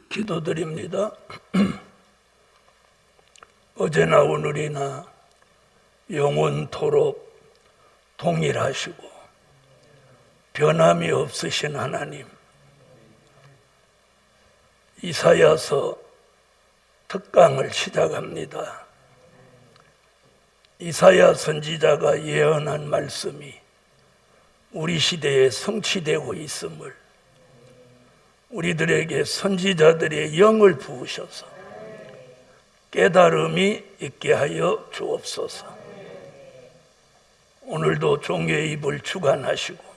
기도드립니다. 어제나 오늘이나 영원토록 동일하시고 변함이 없으신 하나님, 이사야서 특강을 시작합니다. 이사야 선지자가 예언한 말씀이 우리 시대에 성취되고 있음을 우리들에게 선지자들의 영을 부으셔서 깨달음이 있게 하여 주옵소서. 오늘도 종의 입을 주관하시고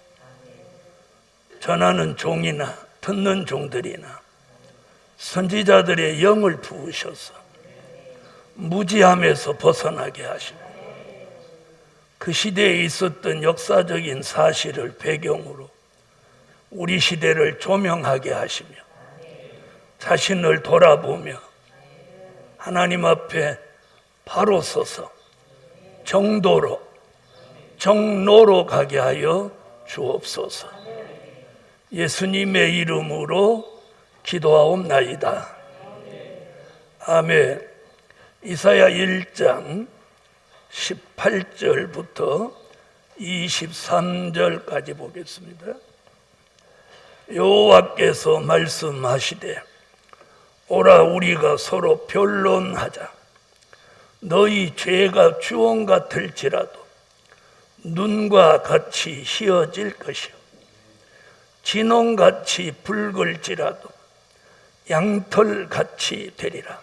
전하는 종이나 듣는 종들이나 선지자들의 영을 부으셔서 무지함에서 벗어나게 하시고 그 시대에 있었던 역사적인 사실을 배경으로 우리 시대를 조명하게 하시며 자신을 돌아보며 하나님 앞에 바로 서서 정로로 가게 하여 주옵소서. 예수님의 이름으로 기도하옵나이다. 아멘. 이사야 1장 18절부터 23절까지 보겠습니다. 여호와께서 말씀하시되 오라 우리가 서로 변론하자. 너희 죄가 주홍 같을지라도 눈과 같이 희어질 것이요 진홍같이 붉을지라도 양털같이 되리라.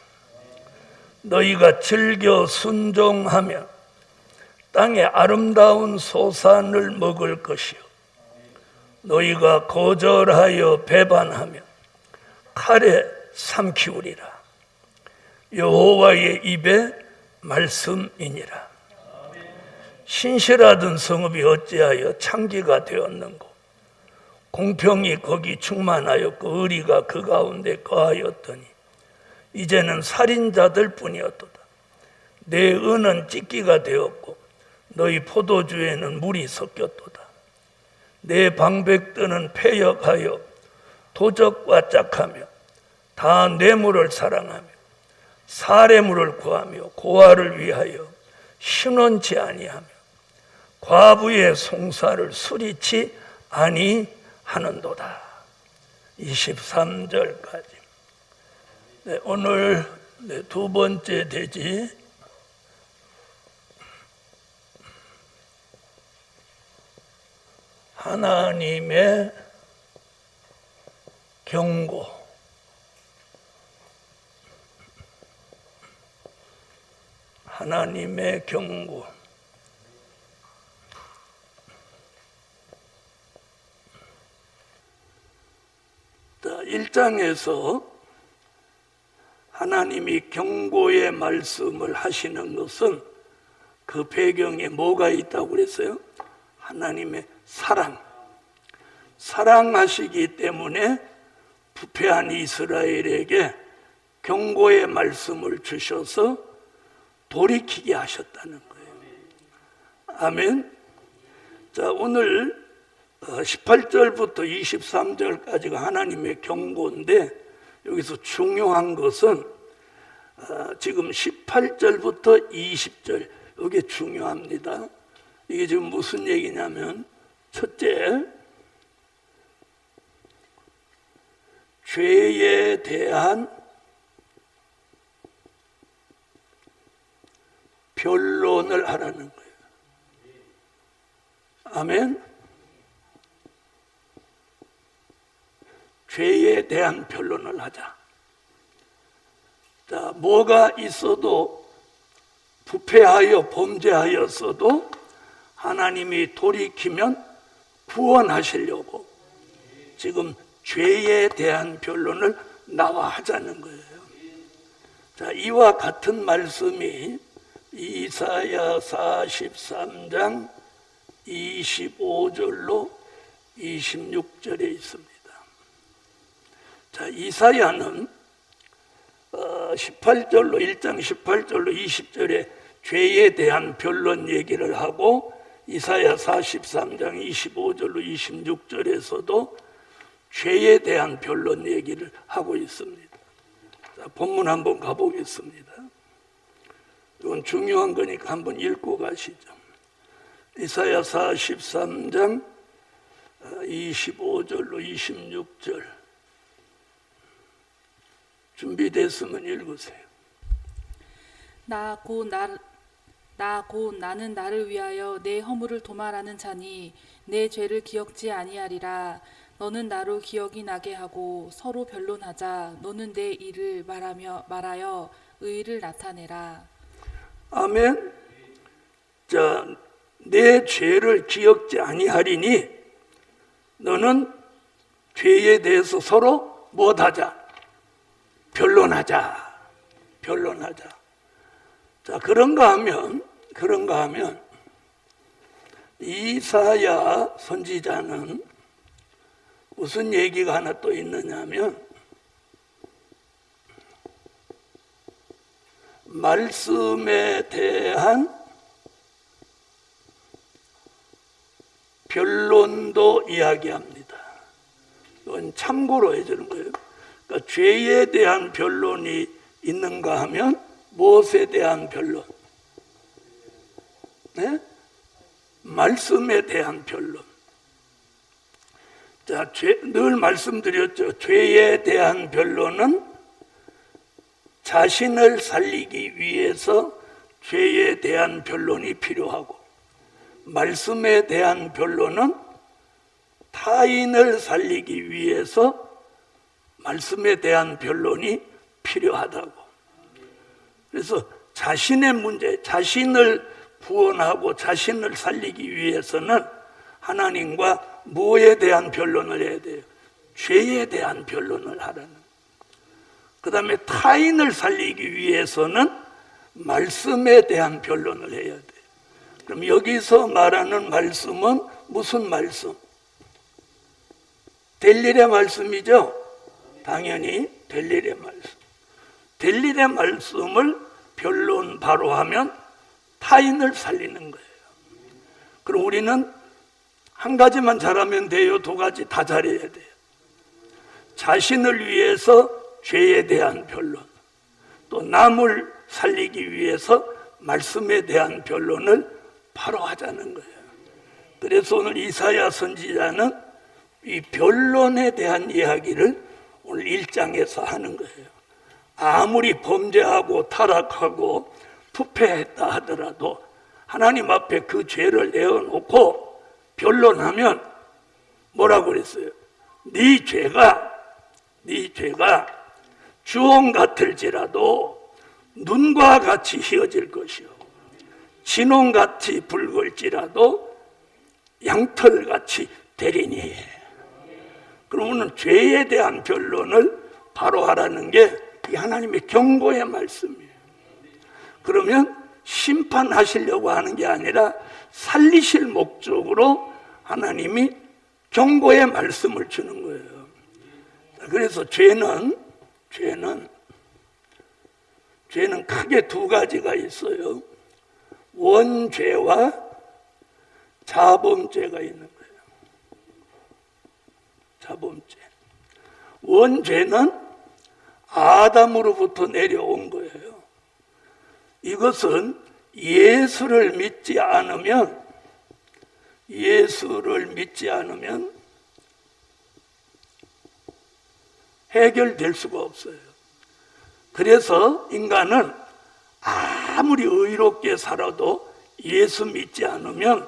너희가 즐겨 순종하며 땅의 아름다운 소산을 먹을 것이요 너희가 거절하여 배반하며 칼에 삼키우리라. 여호와의 입의 말씀이니라. 신실하던 성읍이 어찌하여 창기가 되었는고 공평이 거기 충만하였고 의리가 그 가운데 거하였더니 이제는 살인자들 뿐이었도다. 내 은은 찢기가 되었고 너희 포도주에는 물이 섞였도다. 내 방백들은 패역하여 도적과 짝하며 다 뇌물을 사랑하며 사례물을 구하며 고아를 위하여 신원치 아니하며 과부의 송사를 수리치 아니하는도다. 23절까지. 오늘 두 번째 대지 하나님의 경고. 하나님의 경고. 자, 1장에서 하나님이 경고의 말씀을 하시는 것은 그 배경에 뭐가 있다고 그랬어요? 하나님의 사랑하시기 때문에 부패한 이스라엘에게 경고의 말씀을 주셔서 돌이키게 하셨다는 거예요. 아멘. 자, 오늘 18절부터 23절까지가 하나님의 경고인데 여기서 중요한 것은 지금 18절부터 20절 이게 중요합니다. 이게 지금 무슨 얘기냐면 첫째, 죄에 대한 변론을 하라는 거예요. 아멘. 죄에 대한 변론을 하자. 자, 뭐가 있어도 부패하여 범죄하였어도 하나님이 돌이키면 구원하시려고 지금 죄에 대한 변론을 나와 하자는 거예요. 자, 이와 같은 말씀이 이사야 43장 25절로 26절에 있습니다. 자, 이사야는 18절로 1장 18절로 20절에 죄에 대한 변론 얘기를 하고 이사야 43장 25절로 26절에서도 죄에 대한 변론 얘기를 하고 있습니다. 자, 본문 한번 가보겠습니다. 이건 중요한 거니까 한번 읽고 가시죠. 이사야 43장 25절로 26절 준비됐으면 읽으세요. 나 곧 나는 나를 위하여 내 허물을 도말하는 자니 내 죄를 기억지 아니하리라. 너는 나로 기억이 나게 하고 서로 변론하자. 너는 내 일을 말하여 의를 나타내라. 아멘. 자, 내 죄를 기억지 아니하리니 너는 죄에 대해서 서로 무엇하자? 변론하자. 자, 그런가 하면 이사야 선지자는 무슨 얘기가 하나 또 있느냐면 말씀에 대한 변론도 이야기합니다. 이건 참고로 해주는 거예요. 그러니까 죄에 대한 변론이 있는가 하면 무엇에 대한 변론? 네? 말씀에 대한 변론. 자, 늘 말씀드렸죠. 죄에 대한 변론은 자신을 살리기 위해서 죄에 대한 변론이 필요하고, 말씀에 대한 변론은 타인을 살리기 위해서 말씀에 대한 변론이 필요하다고. 그래서 자신의 문제, 자신을 구원하고 자신을 살리기 위해서는 하나님과 무엇에 대한 변론을 해야 돼요? 죄에 대한 변론을 하라는. 그 다음에 타인을 살리기 위해서는 말씀에 대한 변론을 해야 돼요. 그럼 여기서 말하는 말씀은 무슨 말씀? 될 일의 말씀이죠? 당연히 될 일의 말씀. 될 일의 말씀을 변론 바로 하면 타인을 살리는 거예요. 그럼 우리는 한 가지만 잘하면 돼요? 두 가지 다 잘해야 돼요? 자신을 위해서 죄에 대한 변론, 또 남을 살리기 위해서 말씀에 대한 변론을 바로 하자는 거예요. 그래서 오늘 이사야 선지자는 이 변론에 대한 이야기를 오늘 1장에서 하는 거예요. 아무리 범죄하고 타락하고 부패했다 하더라도 하나님 앞에 그 죄를 내어놓고 변론하면 뭐라고 그랬어요? 네 죄가 주홍 같을지라도 눈과 같이 희어질 것이요 진홍같이 붉을지라도 양털같이 되리니. 그러면 죄에 대한 변론을 바로 하라는 게 하나님의 경고의 말씀이에요. 그러면 심판하시려고 하는 게 아니라 살리실 목적으로 하나님이 경고의 말씀을 주는 거예요. 그래서 죄는 크게 두 가지가 있어요. 원죄와 자범죄가 있는 거예요. 자범죄. 원죄는 아담으로부터 내려온 거예요. 이것은 예수를 믿지 않으면 해결될 수가 없어요. 그래서 인간은 아무리 의롭게 살아도 예수 믿지 않으면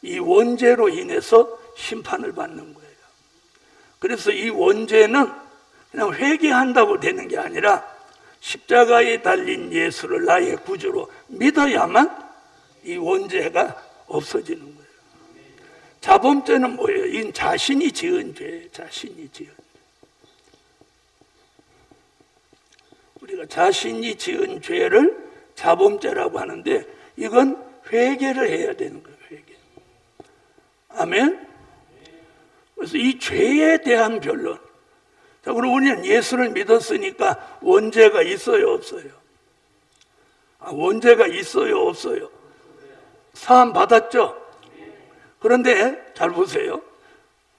이 원죄로 인해서 심판을 받는 거예요. 그래서 이 원죄는 그냥 회개한다고 되는 게 아니라 십자가에 달린 예수를 나의 구주로 믿어야만 이 원죄가 없어지는 거예요. 자범죄는 뭐예요? 이건 자신이 지은 죄예요. 우리가 자신이 지은 죄를 자범죄라고 하는데 이건 회개를 해야 되는 거예요. 회개. 아멘. 그래서 이 죄에 대한 변론. 자, 그럼 우리는 예수를 믿었으니까 원죄가 있어요, 없어요? 원죄가 있어요, 없어요? 사함 받았죠? 그런데 잘 보세요.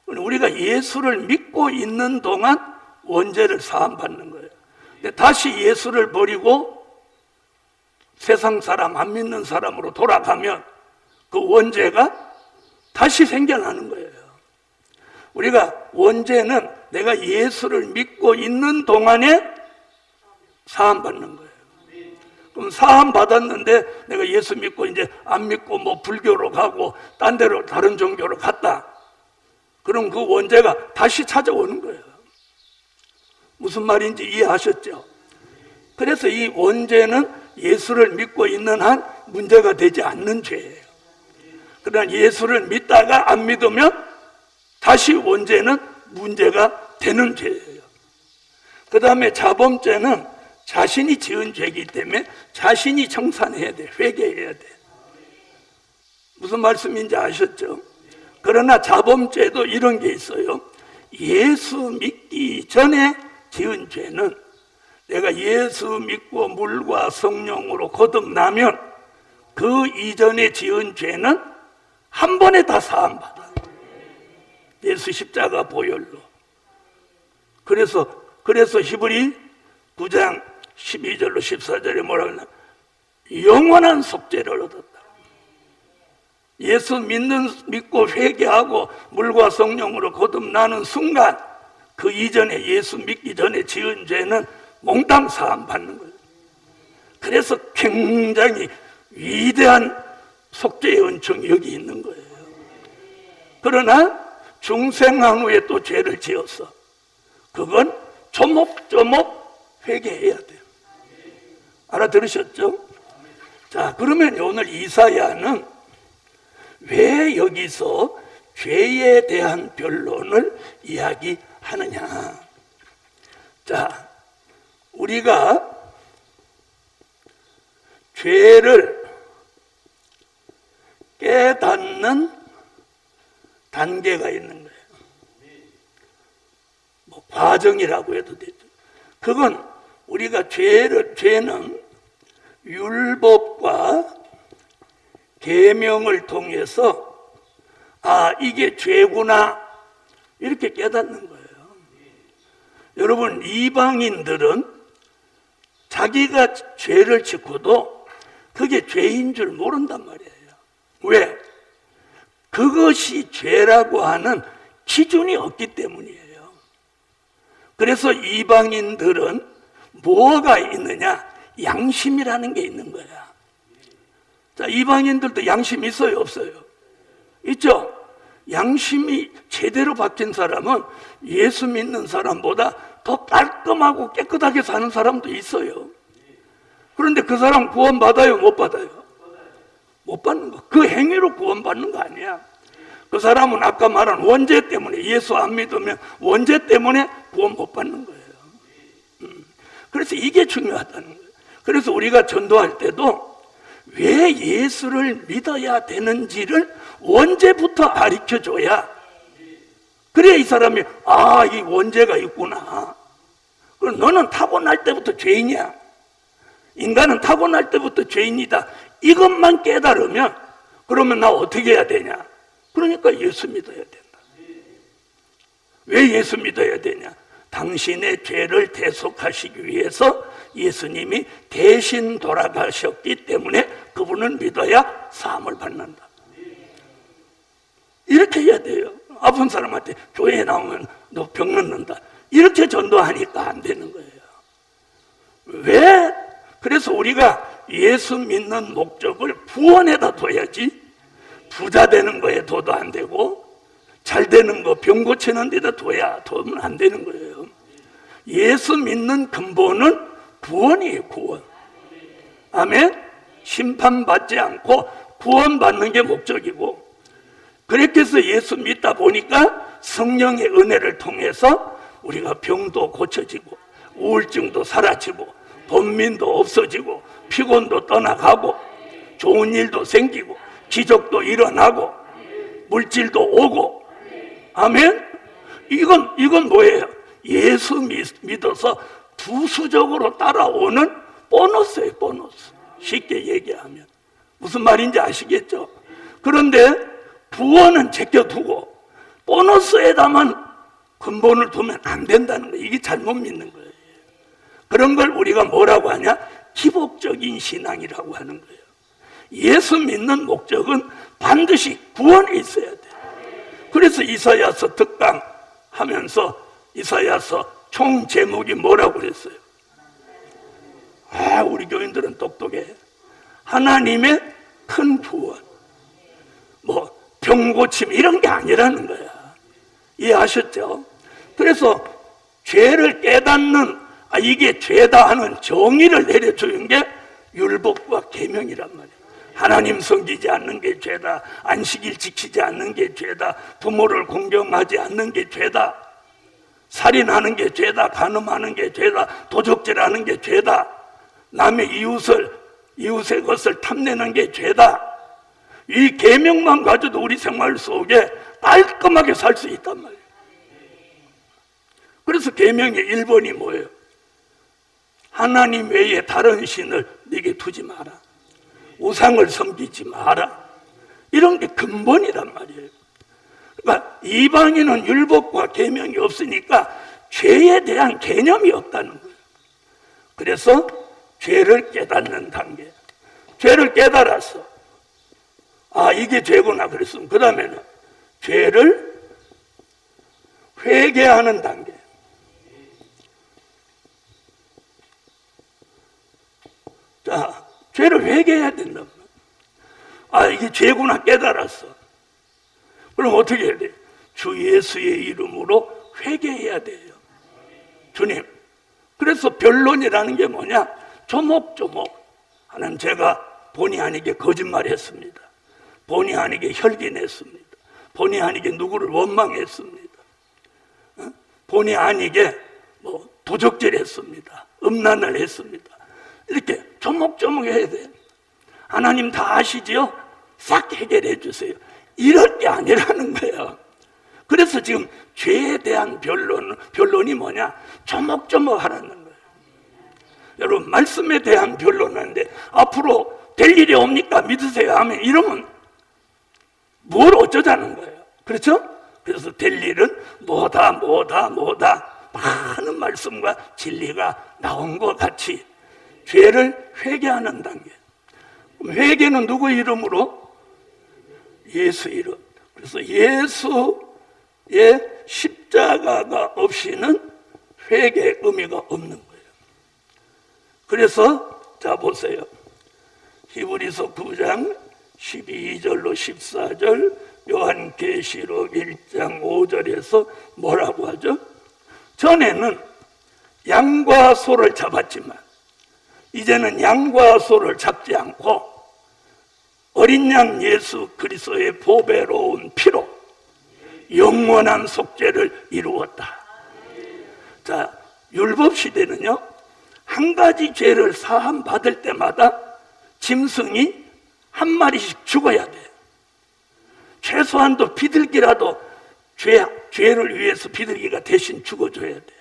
우리가 예수를 믿고 있는 동안 원죄를 사함받는 거예요. 근데 다시 예수를 버리고 세상 사람, 안 믿는 사람으로 돌아가면 그 원죄가 다시 생겨나는 거예요. 우리가 원죄는 내가 예수를 믿고 있는 동안에 사함받는 거예요. 그럼 사함받았는데 내가 예수 믿고 이제 안 믿고 뭐 불교로 가고 딴 데로 다른 종교로 갔다. 그럼 그 원죄가 다시 찾아오는 거예요. 무슨 말인지 이해하셨죠? 그래서 이 원죄는 예수를 믿고 있는 한 문제가 되지 않는 죄예요. 그러나 예수를 믿다가 안 믿으면 다시 원죄는 문제가 되는 죄예요. 그 다음에 자범죄는 자신이 지은 죄이기 때문에 자신이 청산해야 돼. 회개해야 돼. 무슨 말씀인지 아셨죠? 그러나 자범죄도 이런 게 있어요. 예수 믿기 전에 지은 죄는 내가 예수 믿고 물과 성령으로 거듭나면 그 이전에 지은 죄는 한 번에 다 사함받아. 예수 십자가 보혈로. 그래서 히브리 9장 12절로 14절에 뭐라고 하냐? 영원한 속죄를 얻었다. 예수 믿고 회개하고 물과 성령으로 거듭나는 순간 그 이전에 예수 믿기 전에 지은 죄는 몽땅 사함받는 거예요. 그래서 굉장히 위대한 속죄의 은총이 여기 있는 거예요. 그러나 중생한 후에 또 죄를 지었어. 그건 조목조목 회개해야 돼요. 알아들으셨죠? 자, 그러면 오늘 이사야는 왜 여기서 죄에 대한 변론을 이야기하느냐? 자, 우리가 죄를 깨닫는 단계가 있는 거예요. 뭐 과정이라고 해도 되죠. 그건 우리가 죄는 율법과 계명을 통해서 이게 죄구나 이렇게 깨닫는 거예요. 여러분, 이방인들은 자기가 죄를 짓고도 그게 죄인 줄 모른단 말이에요. 왜? 그것이 죄라고 하는 기준이 없기 때문이에요. 그래서 이방인들은 뭐가 있느냐? 양심이라는 게 있는 거야. 자, 이방인들도 양심 있어요, 없어요? 있죠? 양심이 제대로 박힌 사람은 예수 믿는 사람보다 더 깔끔하고 깨끗하게 사는 사람도 있어요. 그런데 그 사람 구원받아요, 못 받아요? 못 받는 거. 그 행위로 구원받는 거 아니야. 그 사람은 아까 말한 원죄 때문에, 예수 안 믿으면 원죄 때문에 구원 못 받는 거예요. 그래서 이게 중요하다는 거예요. 그래서 우리가 전도할 때도 왜 예수를 믿어야 되는지를 원죄부터 가르쳐줘야, 그래야 이 사람이 이 원죄가 있구나. 그럼 너는 타고날 때부터 죄인이야. 인간은 타고날 때부터 죄인이다. 이것만 깨달으면 그러면 나 어떻게 해야 되냐? 그러니까 예수 믿어야 된다. 왜 예수 믿어야 되냐? 당신의 죄를 대속하시기 위해서 예수님이 대신 돌아가셨기 때문에 그분을 믿어야 사함을 받는다. 이렇게 해야 돼요. 아픈 사람한테 교회에 나오면 너 병 낫는다. 이렇게 전도하니까 안 되는 거예요. 왜? 그래서 우리가 예수 믿는 목적을 구원에다 둬야지, 부자 되는 거에 둬도 안 되고 잘 되는 거, 병 고치는 데다 두면 안 되는 거예요. 예수 믿는 근본은 구원이에요, 구원. 아멘? 심판받지 않고 구원받는 게 목적이고, 그렇게 해서 예수 믿다 보니까 성령의 은혜를 통해서 우리가 병도 고쳐지고 우울증도 사라지고 번민도 없어지고 피곤도 떠나가고 좋은 일도 생기고 기적도 일어나고 물질도 오고. 아멘? 이건 뭐예요? 예수 믿어서 부수적으로 따라오는 보너스예요, 보너스. 쉽게 얘기하면. 무슨 말인지 아시겠죠? 그런데 구원은 제껴두고 보너스에다만 근본을 두면 안 된다는 거예요. 이게 잘못 믿는 거예요. 그런 걸 우리가 뭐라고 하냐? 기복적인 신앙이라고 하는 거예요. 예수 믿는 목적은 반드시 구원에 있어야 돼요. 그래서 이사야서 특강 하면서 이사야서 총 제목이 뭐라고 그랬어요? 우리 교인들은 똑똑해. 하나님의 큰 구원. 뭐 병고침 이런 게 아니라는 거야. 이해하셨죠? 그래서 죄를 깨닫는 이게 죄다 하는 정의를 내려주는 게 율법과 계명이란 말이에요. 하나님 섬기지 않는 게 죄다. 안식일 지키지 않는 게 죄다. 부모를 공경하지 않는 게 죄다. 살인하는 게 죄다. 간음하는 게 죄다. 도적질하는 게 죄다. 남의 이웃의 것을 탐내는 게 죄다. 이 계명만 가져도 우리 생활 속에 깔끔하게 살 수 있단 말이에요. 그래서 계명의 1번이 뭐예요? 하나님 외에 다른 신을 네게 두지 마라. 우상을 섬기지 마라. 이런 게 근본이란 말이에요. 그러니까 이방인은 율법과 계명이 없으니까 죄에 대한 개념이 없다는 거예요. 그래서 죄를 깨닫는 단계. 죄를 깨달았어. 이게 죄구나 그랬으면 그 다음에는 죄를 회개하는 단계. 자, 죄를 회개해야 된단 말이야. 이게 죄구나 깨달았어. 그럼 어떻게 해야 돼? 주 예수의 이름으로 회개해야 돼요. 주님. 그래서 변론이라는 게 뭐냐? 조목조목. 하나님, 제가 본의 아니게 거짓말했습니다. 본의 아니게 혈기냈습니다. 본의 아니게 누구를 원망했습니다. 본의 아니게 도적질했습니다. 음란을 했습니다. 이렇게 조목조목 해야 돼요. 하나님 다 아시지요? 싹 해결해 주세요. 이럴 게 아니라는 거예요. 그래서 지금 죄에 대한 변론이 뭐냐? 조목조목 하라는 거예요. 여러분, 말씀에 대한 변론인데 앞으로 될 일이 옵니까? 믿으세요 하면 이러면 뭘 어쩌자는 거예요. 그렇죠? 그래서 될 일은 뭐다 많은 말씀과 진리가 나온 것 같이 죄를 회개하는 단계. 그럼 회개는 누구 이름으로? 예수 이름. 그래서 예수의 십자가가 없이는 회개의 의미가 없는 거예요. 그래서 자 보세요. 히브리서 9장 12절로 14절, 요한계시록 1장 5절에서 뭐라고 하죠? 전에는 양과 소를 잡았지만 이제는 양과 소를 잡지 않고 어린 양 예수 그리스도의 보배로운 피로 영원한 속죄를 이루었다. 자, 율법 시대는요, 한 가지 죄를 사함 받을 때마다 짐승이 한 마리씩 죽어야 돼요. 최소한도 비둘기라도 죄를 위해서 비둘기가 대신 죽어줘야 돼.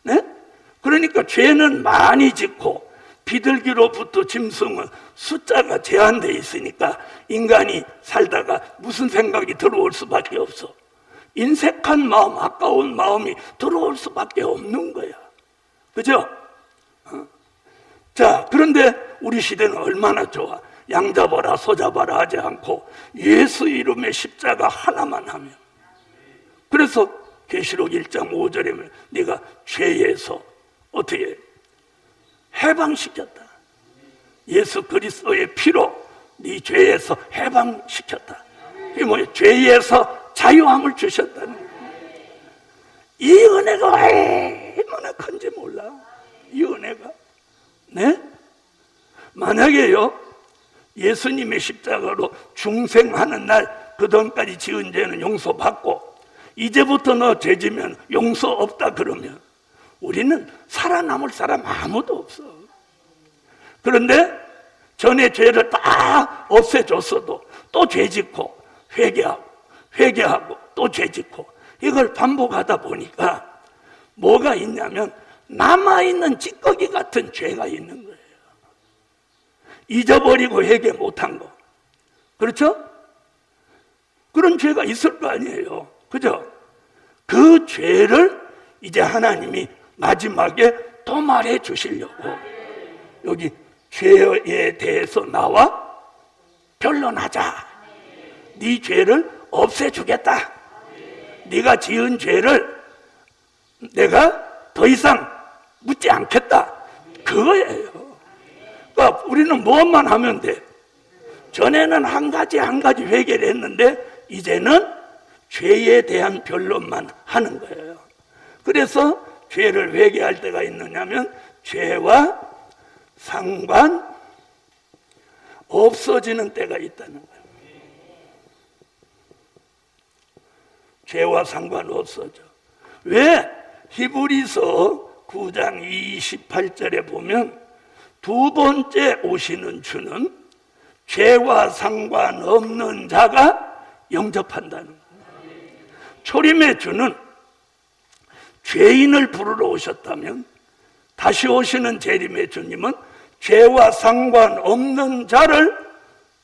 네? 그러니까 죄는 많이 짓고 비둘기로부터 짐승은 숫자가 제한되어 있으니까 인간이 살다가 무슨 생각이 들어올 수밖에 없어. 인색한 마음, 아까운 마음이 들어올 수밖에 없는 거야. 그죠? 자, 그런데 우리 시대는 얼마나 좋아. 양 잡아라 소 잡아라 하지 않고 예수 이름의 십자가 하나만 하면. 그래서 계시록 1장 5절에 네가 죄에서 어떻게 해방시켰다. 예수 그리스도의 피로 네 죄에서 해방시켰다. 이게 뭐예요? 죄에서 자유함을 주셨다는 거예요. 이 은혜가 얼마나 큰지 몰라. 이 은혜가. 네? 만약에요, 예수님의 십자가로 중생하는 날 그 전까지 지은 죄는 용서받고 이제부터 너 죄지면 용서 없다 그러면 우리는 살아남을 사람 아무도 없어. 그런데 전에 죄를 다 없애줬어도 또 죄짓고 회개하고 또 죄짓고 이걸 반복하다 보니까 뭐가 있냐면 남아있는 찌꺼기 같은 죄가 있는 거예요. 잊어버리고 회개 못한 거. 그렇죠? 그런 죄가 있을 거 아니에요. 그죠? 그 죄를 이제 하나님이 마지막에 도말해 주시려고 여기 죄에 대해서 나와 변론하자. 네 죄를 없애주겠다. 네가 지은 죄를 내가 더 이상 묻지 않겠다. 그거예요. 그러니까 우리는 무엇만 하면 돼? 전에는 한 가지 회개를 했는데 이제는 죄에 대한 변론만 하는 거예요. 그래서 죄를 회개할 때가 있느냐면 죄와 상관 없어지는 때가 있다는 거예요. 죄와 상관 없어져. 왜? 히브리서 9장 28절에 보면 두 번째 오시는 주는 죄와 상관없는 자가 영접한다는 거예요. 초림의 주는 죄인을 부르러 오셨다면 다시 오시는 재림의 주님은 죄와 상관없는 자를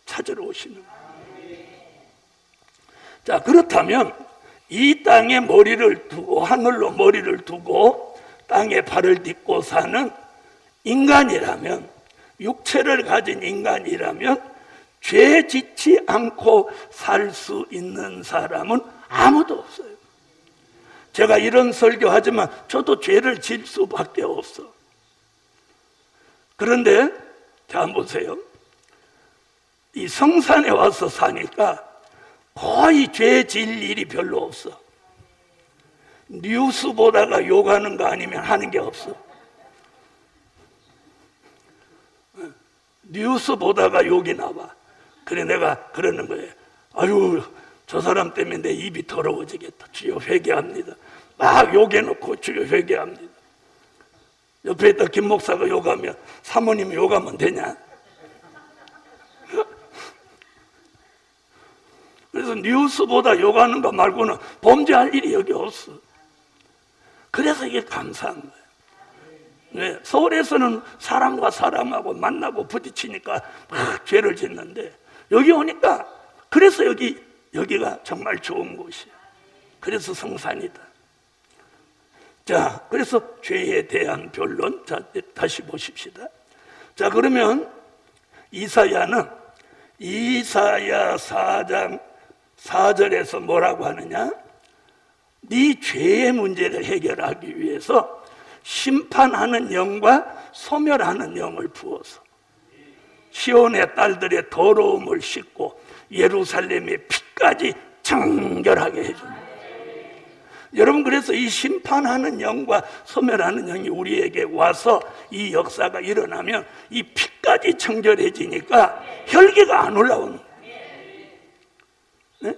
찾으러 오시는 거예요. 자, 그렇다면 이 땅에 머리를 두고 하늘로 머리를 두고 땅에 발을 딛고 사는 인간이라면, 육체를 가진 인간이라면 죄 짓지 않고 살 수 있는 사람은 아무도 없어요. 제가 이런 설교하지만 저도 죄를 질 수밖에 없어. 그런데 자 보세요. 이 성산에 와서 사니까 거의 죄 질 일이 별로 없어. 뉴스 보다가 욕하는 거 아니면 하는 게 없어. 뉴스 보다가 욕이 나와. 그래 내가 그러는 거예요. 아유, 저 사람 때문에 내 입이 더러워지겠다. 주여 회개합니다. 막 욕해놓고 주여 회개합니다. 옆에 있다 김 목사가 욕하면 사모님이 욕하면 되냐? 그래서 뉴스보다 욕하는 거 말고는 범죄할 일이 여기 없어. 그래서 이게 감사한 거예요. 네, 서울에서는 사람과 사람하고 만나고 부딪히니까 막 죄를 짓는데 여기 오니까 그래서 여기가 정말 좋은 곳이야. 그래서 성산이다. 자, 그래서 죄에 대한 변론. 자, 다시 보십시다. 자, 그러면 이사야는 이사야 4장 4절에서 뭐라고 하느냐? 네 죄의 문제를 해결하기 위해서 심판하는 영과 소멸하는 영을 부어서 시온의 딸들의 더러움을 씻고 예루살렘의 피까지 정결하게 해줍니다. 여러분, 그래서 이 심판하는 영과 소멸하는 영이 우리에게 와서 이 역사가 일어나면 이 피까지 청결해지니까 혈기가 안 올라오는 거예요. 네?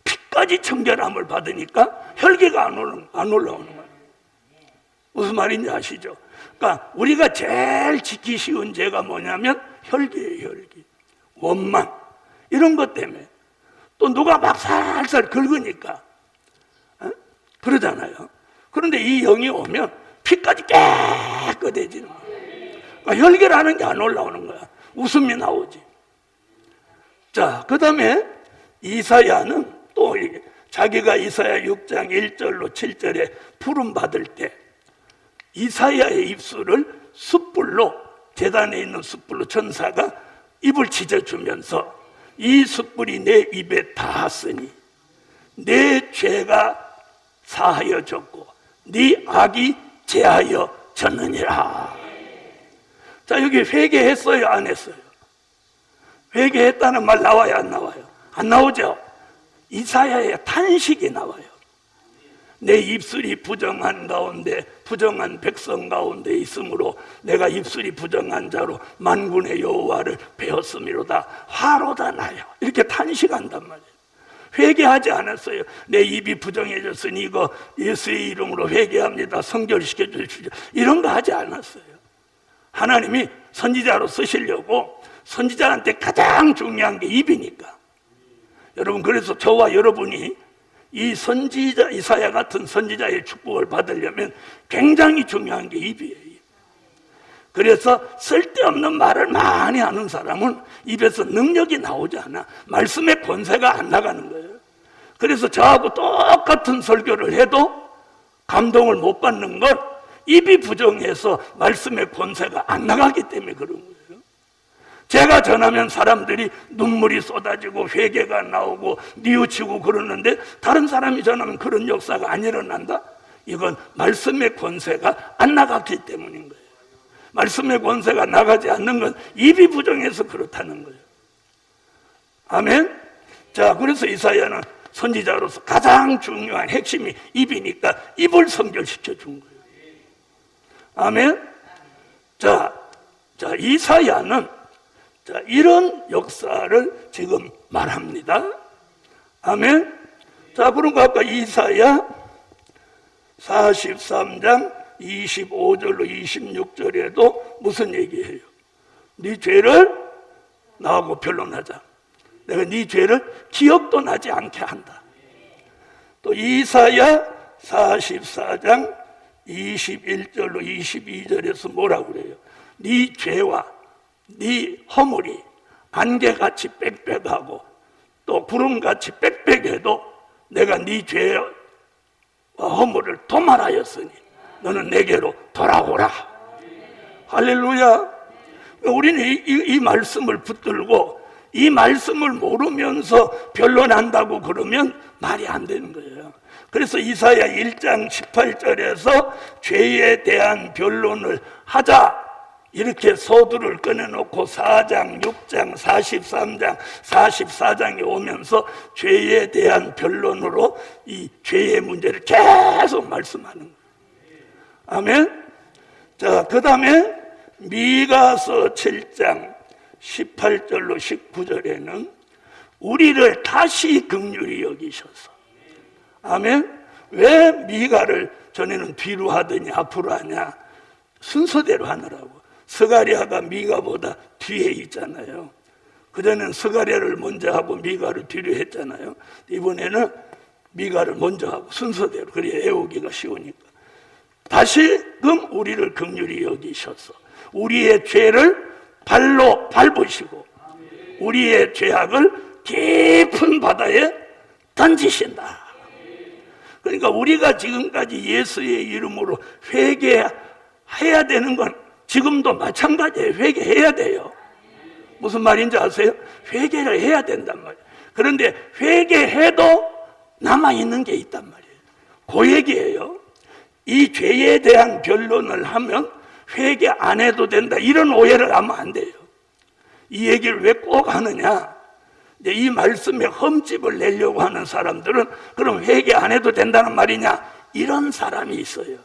피까지 청결함을 받으니까 혈기가 안 올라오는 거예요. 무슨 말인지 아시죠? 그러니까 우리가 제일 지키기 쉬운 죄가 뭐냐면 혈기예요. 혈기, 원망 이런 것 때문에 또 누가 막 살살 긁으니까 그러잖아요. 그런데 이 영이 오면 피까지 깨끗해지는 거예요. 그러니까 혈기라는 게 안 올라오는 거야. 웃음이 나오지. 자, 그 다음에 이사야는 또 자기가 이사야 6장 1절로 7절에 부름 받을 때 이사야의 입술을 숯불로, 제단에 있는 숯불로 천사가 입을 찢어주면서 이 숯불이 내 입에 닿았으니 내 죄가 사하여 졌고 네 악이 제하여 졌느니라. 자, 여기 회개했어요, 안 했어요? 회개했다는 말 나와요, 안 나와요? 안 나오죠? 이사야의 탄식이 나와요. 내 입술이 부정한 가운데, 부정한 백성 가운데 있으므로 내가 입술이 부정한 자로 만군의 여호와를 배웠음이로다. 화로다 나요. 이렇게 탄식한단 말이에요. 회개하지 않았어요. 내 입이 부정해졌으니 이거 예수의 이름으로 회개합니다. 성결시켜 주십시오. 이런 거 하지 않았어요. 하나님이 선지자로 쓰시려고 선지자한테 가장 중요한 게 입이니까. 여러분, 그래서 저와 여러분이 이 선지자 이사야 같은 선지자의 축복을 받으려면 굉장히 중요한 게 입이에요. 그래서 쓸데없는 말을 많이 하는 사람은 입에서 능력이 나오지 않아. 말씀의 권세가 안 나가는 거예요. 그래서 저하고 똑같은 설교를 해도 감동을 못 받는 건 입이 부정해서 말씀의 권세가 안 나가기 때문에 그런 거예요. 제가 전하면 사람들이 눈물이 쏟아지고 회개가 나오고 뉘우치고 그러는데 다른 사람이 전하면 그런 역사가 안 일어난다? 이건 말씀의 권세가 안 나갔기 때문인 거예요. 말씀의 권세가 나가지 않는 건 입이 부정해서 그렇다는 거예요. 아멘? 자, 그래서 이사야는 선지자로서 가장 중요한 핵심이 입이니까 입을 성결시켜 준 거예요. 아멘? 자, 이사야는 이런 역사를 지금 말합니다. 아멘? 자, 그러니까 아까 이사야 43장 25절로 26절에도 무슨 얘기해요? 네 죄를 나하고 변론하자. 내가 네 죄를 기억도 나지 않게 한다. 또 이사야 44장 21절로 22절에서 뭐라고 그래요? 네 죄와 네 허물이 안개같이 빽빽하고 또 구름같이 빽빽해도 내가 네 죄와 허물을 도말하였으니 너는 내게로 돌아오라. 할렐루야. 우리는 이 말씀을 붙들고 이 말씀을 모르면서 변론한다고 그러면 말이 안 되는 거예요. 그래서 이사야 1장 18절에서 죄에 대한 변론을 하자 이렇게 서두를 꺼내놓고 4장, 6장, 43장, 44장에 오면서 죄에 대한 변론으로 이 죄의 문제를 계속 말씀하는 거예요. 아멘. 자, 그 다음에 미가서 7장 18절로 19절에는 우리를 다시 긍휼히 여기셔서, 아멘. 왜 미가를 전에는 뒤로 하더니 앞으로 하냐? 순서대로 하느라고. 스가랴가 미가보다 뒤에 있잖아요. 그전에는 스가랴를 먼저 하고 미가를 뒤로 했잖아요. 이번에는 미가를 먼저 하고 순서대로. 그래야 애우기가 쉬우니까. 다시금 우리를 긍휼히 여기셔서 우리의 죄를 발로 밟으시고 우리의 죄악을 깊은 바다에 던지신다. 그러니까 우리가 지금까지 예수의 이름으로 회개해야 되는 건 지금도 마찬가지예요. 회개해야 돼요. 무슨 말인지 아세요? 회개를 해야 된단 말이에요. 그런데 회개해도 남아있는 게 있단 말이에요. 그 얘기예요. 이 죄에 대한 변론을 하면 회개 안 해도 된다, 이런 오해를 하면 안 돼요. 이 얘기를 왜 꼭 하느냐? 이제 이 말씀에 흠집을 내려고 하는 사람들은 그럼 회개 안 해도 된다는 말이냐? 이런 사람이 있어요.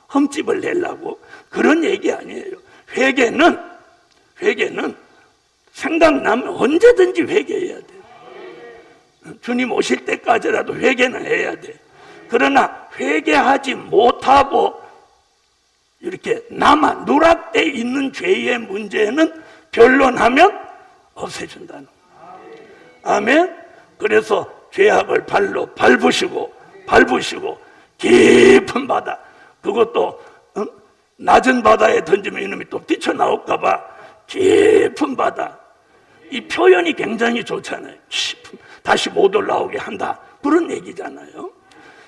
흠집을 내려고. 그런 얘기 아니에요. 회개는 생각나면 언제든지 회개해야 돼요. 주님 오실 때까지라도 회개는 해야 돼요. 그러나 회개하지 못하고 이렇게 남아 누락돼 있는 죄의 문제는 변론하면 없애준다는 거예요. 아멘. 그래서 죄악을 발로 밟으시고 깊은 바다, 그것도 낮은 바다에 던지면 이놈이 또 뛰쳐나올까봐 깊은 바다. 이 표현이 굉장히 좋잖아요. 깊은, 다시 못 올라오게 한다, 그런 얘기잖아요.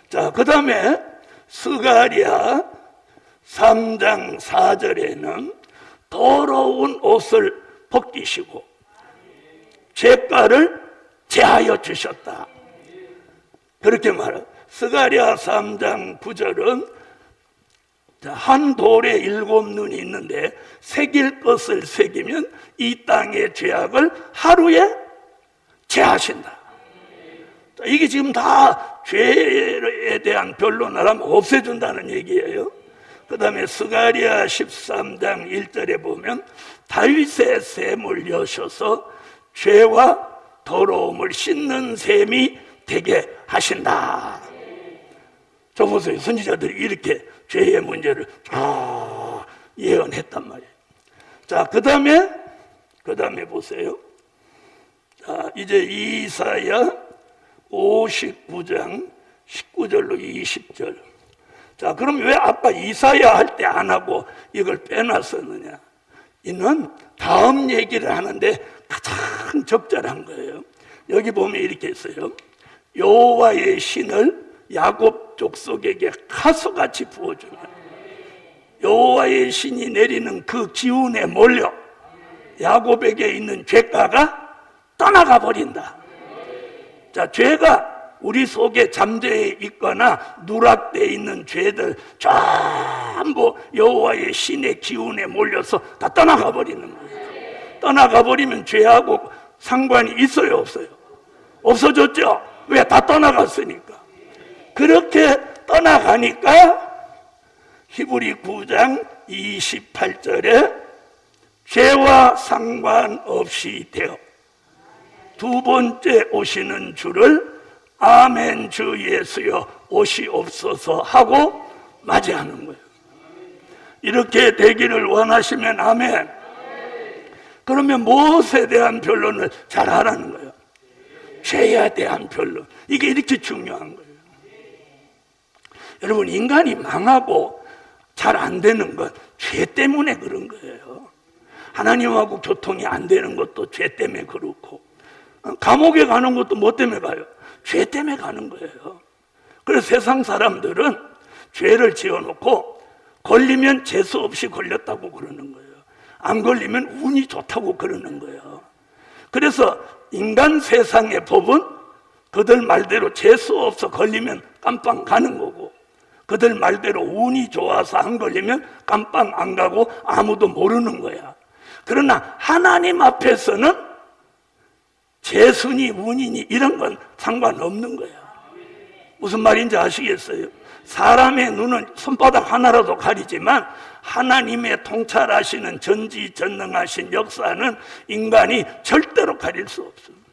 자, 그 다음에 스가랴 3장 4절에는 더러운 옷을 벗기시고 죄가를 제하여 주셨다, 그렇게 말해요. 스가랴 3장 9절은 한 돌에 7눈이 있는데 새길 것을 새기면 이 땅의 죄악을 하루에 제하신다. 이게 지금 다 죄에 대한 변론을 하면 없애준다는 얘기예요. 그 다음에 스가랴 13장 1절에 보면 다윗의 셈을 여셔서 죄와 더러움을 씻는 셈이 되게 하신다. 저 보세요. 선지자들이 이렇게 죄의 문제를 쫙 예언했단 말이에요. 자, 그 다음에 보세요. 자, 이제 이사야 59장 19절로 20절. 자, 그럼 왜 아까 이사야 할 때 안 하고 이걸 빼놨었느냐? 이는 다음 얘기를 하는데 가장 적절한 거예요. 여기 보면 이렇게 있어요. 여호와의 신을 야곱 족속에게 가수같이 부어주면 여호와의 신이 내리는 그 기운에 몰려 야곱에게 있는 죄가가 떠나가 버린다. 자, 죄가 우리 속에 잠재해 있거나 누락되어 있는 죄들 전부 여호와의 신의 기운에 몰려서 다 떠나가 버리는 거예요. 떠나가 버리면 죄하고 상관이 있어요, 없어요? 없어졌죠? 왜? 다 떠나갔으니까. 그렇게 떠나가니까 히브리 9장 28절에 죄와 상관없이 되어 두 번째 오시는 주를 아멘 주 예수여 오시옵소서 하고 맞이하는 거예요. 이렇게 되기를 원하시면 아멘. 그러면 무엇에 대한 변론을 잘 하라는 거예요? 죄에 대한 변론. 이게 이렇게 중요한 거예요. 여러분, 인간이 망하고 잘 안 되는 건 죄 때문에 그런 거예요. 하나님하고 교통이 안 되는 것도 죄 때문에 그렇고, 감옥에 가는 것도 뭐 때문에 가요? 죄 때문에 가는 거예요. 그래서 세상 사람들은 죄를 지어놓고 걸리면 재수 없이 걸렸다고 그러는 거예요. 안 걸리면 운이 좋다고 그러는 거예요. 그래서 인간 세상의 법은 그들 말대로 재수 없어 걸리면 깜빵 가는 거고, 그들 말대로 운이 좋아서 안 걸리면 깜빵 안 가고 아무도 모르는 거야. 그러나 하나님 앞에서는 재수니 운이니 이런 건 상관없는 거야. 무슨 말인지 아시겠어요? 사람의 눈은 손바닥 하나라도 가리지만 하나님의 통찰하시는 전지전능하신 역사는 인간이 절대로 가릴 수 없습니다.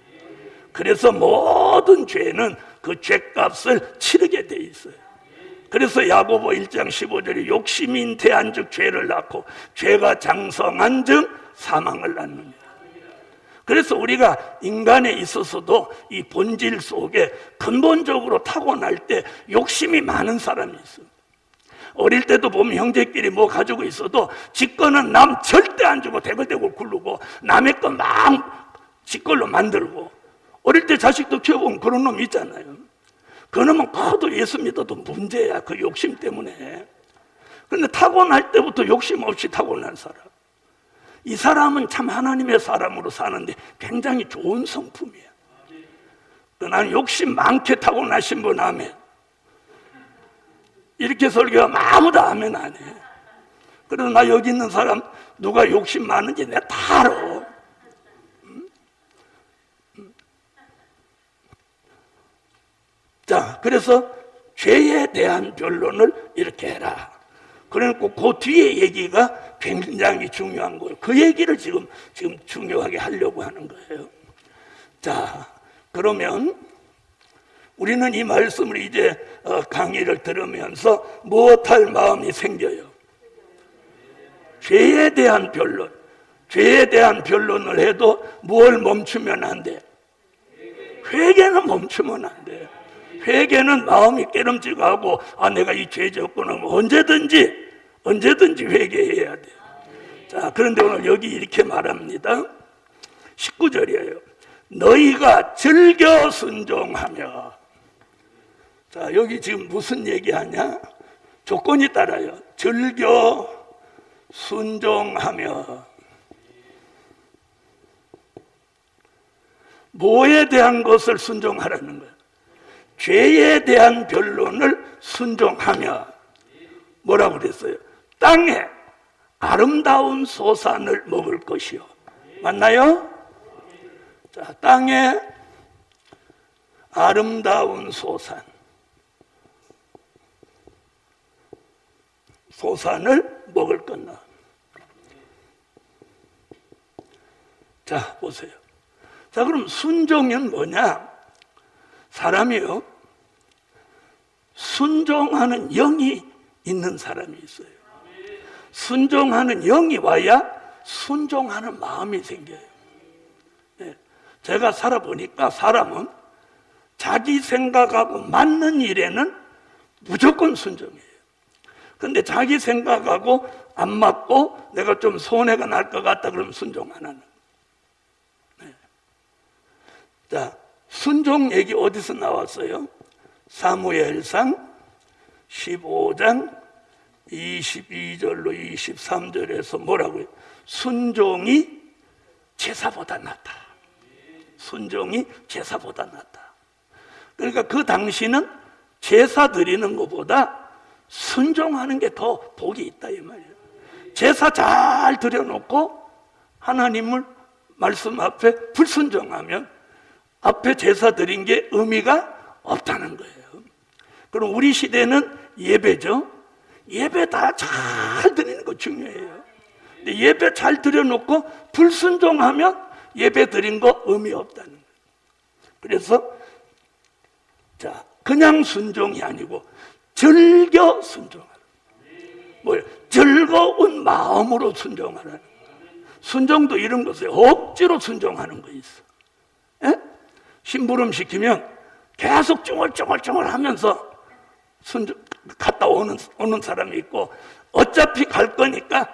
그래서 모든 죄는 그 죄값을 치르게 돼 있어요. 그래서 야고보 1장 15절에 욕심이 잉태한 즉 죄를 낳고 죄가 장성한 즉 사망을 낳느니라. 그래서 우리가 인간에 있어서도 이 본질 속에 근본적으로 타고날 때 욕심이 많은 사람이 있어요. 어릴 때도 보면 형제끼리 뭐 가지고 있어도 지 거는 남 절대 안 주고 대걸대걸 굴르고 남의 거 막 지 걸로 만들고, 어릴 때 자식도 키워보면 그런 놈 있잖아요. 그 놈은 커도 예수 믿어도 문제야. 그 욕심 때문에. 그런데 타고날 때부터 욕심 없이 타고난 사람, 이 사람은 참 하나님의 사람으로 사는데 굉장히 좋은 성품이야. 나는 욕심 많게 타고나신 분 아멘. 이렇게 설교하면 아무도 아멘 안 해. 그래서 나 여기 있는 사람 누가 욕심 많은지 내가 다 알아. 자, 그래서 죄에 대한 변론을 이렇게 해라. 그러니까 그 뒤에 얘기가 굉장히 중요한 거예요. 그 얘기를 지금 중요하게 하려고 하는 거예요. 자, 그러면 우리는 이 말씀을 이제 강의를 들으면서 무엇할 마음이 생겨요? 죄에 대한 변론. 죄에 대한 변론을 해도 뭘 멈추면 안 돼? 회개는 멈추면 안 돼. 회개는 마음이 깨름직하고, 아, 내가 이 죄 졌구나. 언제든지 회개해야 돼. 자, 그런데 오늘 여기 이렇게 말합니다. 19절이에요. 너희가 즐겨 순종하며. 자, 여기 지금 무슨 얘기하냐? 조건이 따라요. 즐겨 순종하며. 뭐에 대한 것을 순종하라는 거예요? 죄에 대한 변론을 순종하며. 뭐라고 그랬어요? 땅에 아름다운 소산을 먹을 것이요. 맞나요? 자, 땅에 아름다운 소산을 먹을 거나. 자, 보세요. 자, 그럼 순종은 뭐냐? 사람이요, 순종하는 영이 있는 사람이 있어요. 순종하는 영이 와야 순종하는 마음이 생겨요. 네. 제가 살아보니까 사람은 자기 생각하고 맞는 일에는 무조건 순종해요. 근데 자기 생각하고 안 맞고 내가 좀 손해가 날 것 같다 그러면 순종 안 하는. 네. 자, 순종 얘기 어디서 나왔어요? 사무엘상 15장 22절로 23절에서 뭐라고요? 순종이 제사보다 낫다. 순종이 제사보다 낫다. 그러니까 그 당시는 제사 드리는 것보다 순종하는 게 더 복이 있다 이 말이에요. 제사 잘 드려놓고 하나님을 말씀 앞에 불순종하면 앞에 제사 드린 게 의미가 없다는 거예요. 그럼 우리 시대는 예배죠. 예배 다 잘 드리는 거 중요해요. 근데 예배 잘 드려놓고 불순종하면 예배 드린 거 의미 없다는 거예요. 그래서 자, 그냥 순종이 아니고 즐겨 순종하라. 뭐예요? 즐거운 마음으로 순종하라는 거예요. 순종도 이런 것이에요. 억지로 순종하는 거 있어. 예? 심부름 시키면 계속 쭝얼쭝얼 하면서 갔다 오는 사람이 있고, 어차피 갈 거니까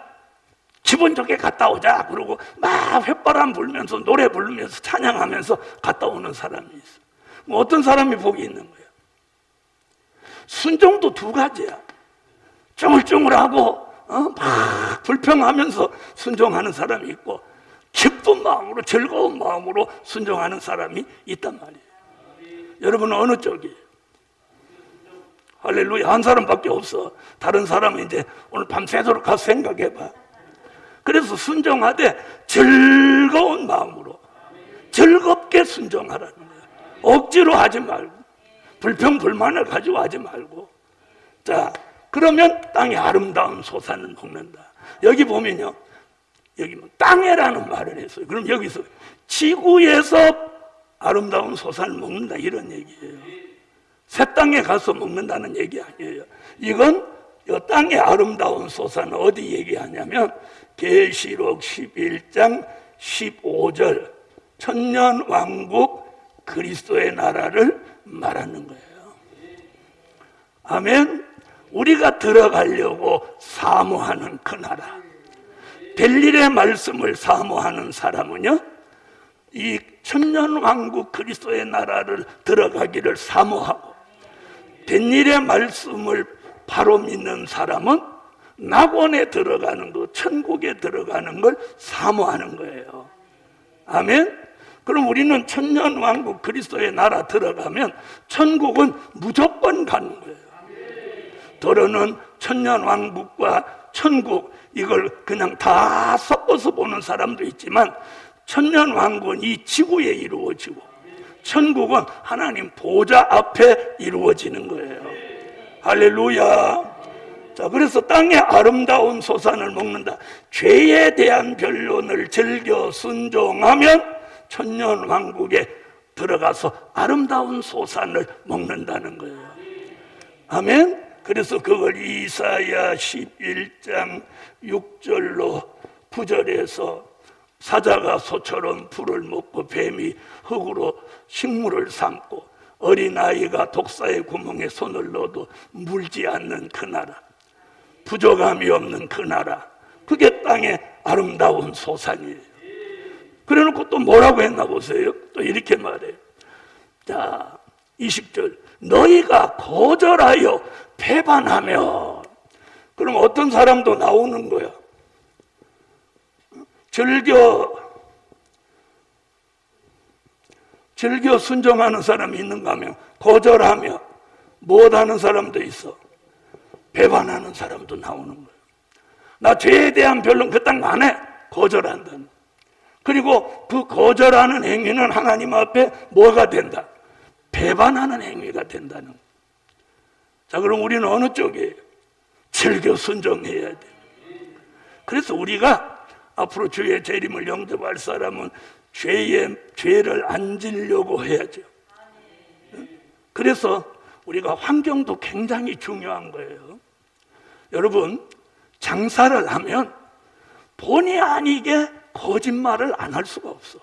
기분 좋게 갔다 오자 그러고 막 휘바람 불면서 노래 부르면서 찬양하면서 갔다 오는 사람이 있어. 뭐 어떤 사람이 복이 있는 거예요? 순종도 두 가지야. 쭝얼쭝얼하고 막 불평하면서 순종하는 사람이 있고, 기쁜 마음으로 즐거운 마음으로 순종하는 사람이 있단 말이에요. 여러분은 어느 쪽이에요? 할렐루야. 한 사람밖에 없어. 다른 사람은 이제 오늘 밤새도록 가서 생각해봐. 그래서 순종하되 즐거운 마음으로 즐겁게 순종하라는 거예요. 억지로 하지 말고 불평 불만을 가지고 하지 말고. 자, 그러면 땅의 아름다운 소산을 먹는다. 여기 보면요, 여기 땅에라는 말을 했어요. 그럼 여기서 지구에서 아름다운 소산을 먹는다 이런 얘기예요. 새 땅에 가서 먹는다는 얘기 아니에요. 이건 이 땅의 아름다운 소산은 어디 얘기하냐면 계시록 11장 15절 천년왕국 그리스도의 나라를 말하는 거예요. 아멘. 우리가 들어가려고 사모하는 그 나라, 벨릴의 말씀을 사모하는 사람은요, 이 천년왕국 그리스도의 나라를 들어가기를 사모하고, 벨릴의 말씀을 바로 믿는 사람은 낙원에 들어가는 것, 천국에 들어가는 걸 사모하는 거예요. 아멘. 그럼 우리는 천년왕국 그리스도의 나라 들어가면 천국은 무조건 가는 거예요. 더러는 천년왕국과 천국 이걸 그냥 다 섞어서 보는 사람도 있지만, 천년왕국은 이 지구에 이루어지고 천국은 하나님 보좌 앞에 이루어지는 거예요. 할렐루야. 자, 그래서 땅의 아름다운 소산을 먹는다. 죄에 대한 변론을 즐겨 순종하면 천년왕국에 들어가서 아름다운 소산을 먹는다는 거예요. 아멘. 그래서 그걸 이사야 11장 6절로 9절에서 사자가 소처럼 풀을 먹고 뱀이 흙으로 식물을 삼고 어린아이가 독사의 구멍에 손을 넣어도 물지 않는 그 나라, 부족함이 없는 그 나라, 그게 땅의 아름다운 소산이에요. 그래놓고 또 뭐라고 했나 보세요. 또 이렇게 말해요. 자, 20절 너희가 거절하여 배반하며. 그럼 어떤 사람도 나오는 거야. 즐겨 순종하는 사람이 있는가 하면 거절하며 못하는 사람도 있어. 배반하는 사람도 나오는 거야. 나 죄에 대한 변론 그딴 거 안 해. 거절한다는. 그리고 그 거절하는 행위는 하나님 앞에 뭐가 된다? 배반하는 행위가 된다는 거야. 자, 그럼 우리는 어느 쪽이에요? 즐겨 순종해야 돼. 그래서 우리가 앞으로 주의 재림을 영접할 사람은 죄를 안 지려고 해야죠. 그래서 우리가 환경도 굉장히 중요한 거예요. 여러분, 장사를 하면 본의 아니게 거짓말을 안 할 수가 없어.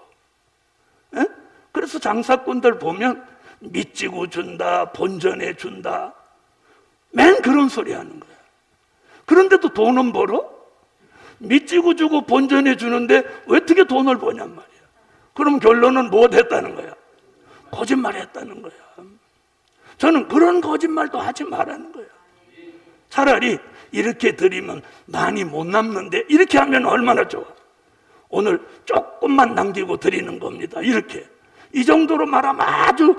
그래서 장사꾼들 보면 미치고 준다, 본전에 준다, 맨 그런 소리 하는 거야. 그런데도 돈은 벌어? 밑지고 주고 본전해 주는데 왜 어떻게 돈을 버냔 말이야. 그럼 결론은 뭐 됐다는 거야? 거짓말했다는 거야. 저는 그런 거짓말도 하지 말라는 거야. 차라리 이렇게 드리면 많이 못 남는데 이렇게 하면 얼마나 좋아. 오늘 조금만 남기고 드리는 겁니다. 이렇게 이 정도로 말하면 아주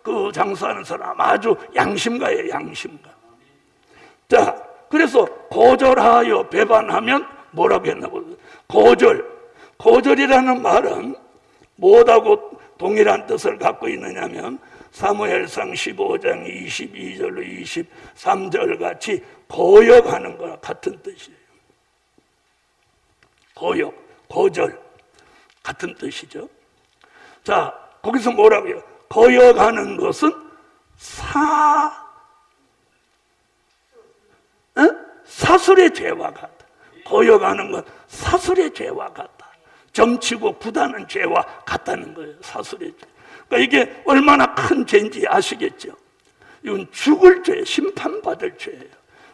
그 장사하는 사람 아주 양심가예요. 양심가. 자, 그래서 거절하여 배반하면 뭐라고 했나고? 거절이라는 말은 뭐하고 동일한 뜻을 갖고 있느냐면 사무엘상 15장 22절로 23절 같이 거역하는 거랑 같은 뜻이에요. 거절 같은 뜻이죠. 자, 거기서 뭐라고요? 거역하는 것은 사술의 죄와 같다. 거역하는 건 사술의 죄와 같다. 점치고 구다는 죄와 같다는 거예요. 사술의 죄. 그러니까 이게 얼마나 큰 죄인지 아시겠죠? 이건 죽을 죄, 심판받을 죄예요.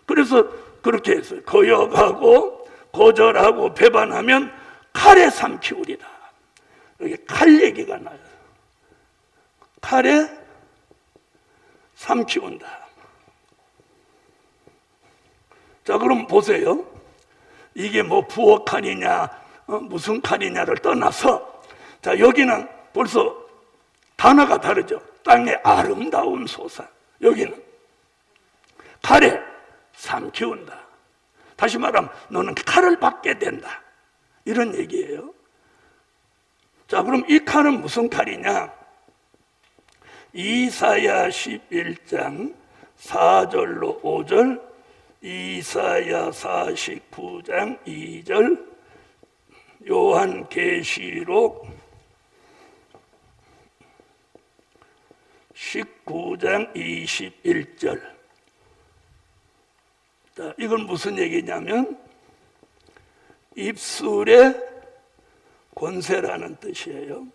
그래서 그렇게 해서 거역하고 거절하고 배반하면 칼에 삼키우리라. 여기 칼 얘기가 나요. 칼에 삼키운다. 자, 그럼 보세요. 이게 뭐 부엌 칼이냐, 무슨 칼이냐를 떠나서, 자, 여기는 벌써 단어가 다르죠. 땅의 아름다운 소산. 여기는 칼에 삼키운다. 다시 말하면 너는 칼을 받게 된다. 이런 얘기예요. 자, 그럼 이 칼은 무슨 칼이냐? 이사야 11장 4절로 5절, 이사야 49장 2절, 요한계시록 19장 21절. 자, 이건 무슨 얘기냐면 입술의 권세라는 뜻이에요.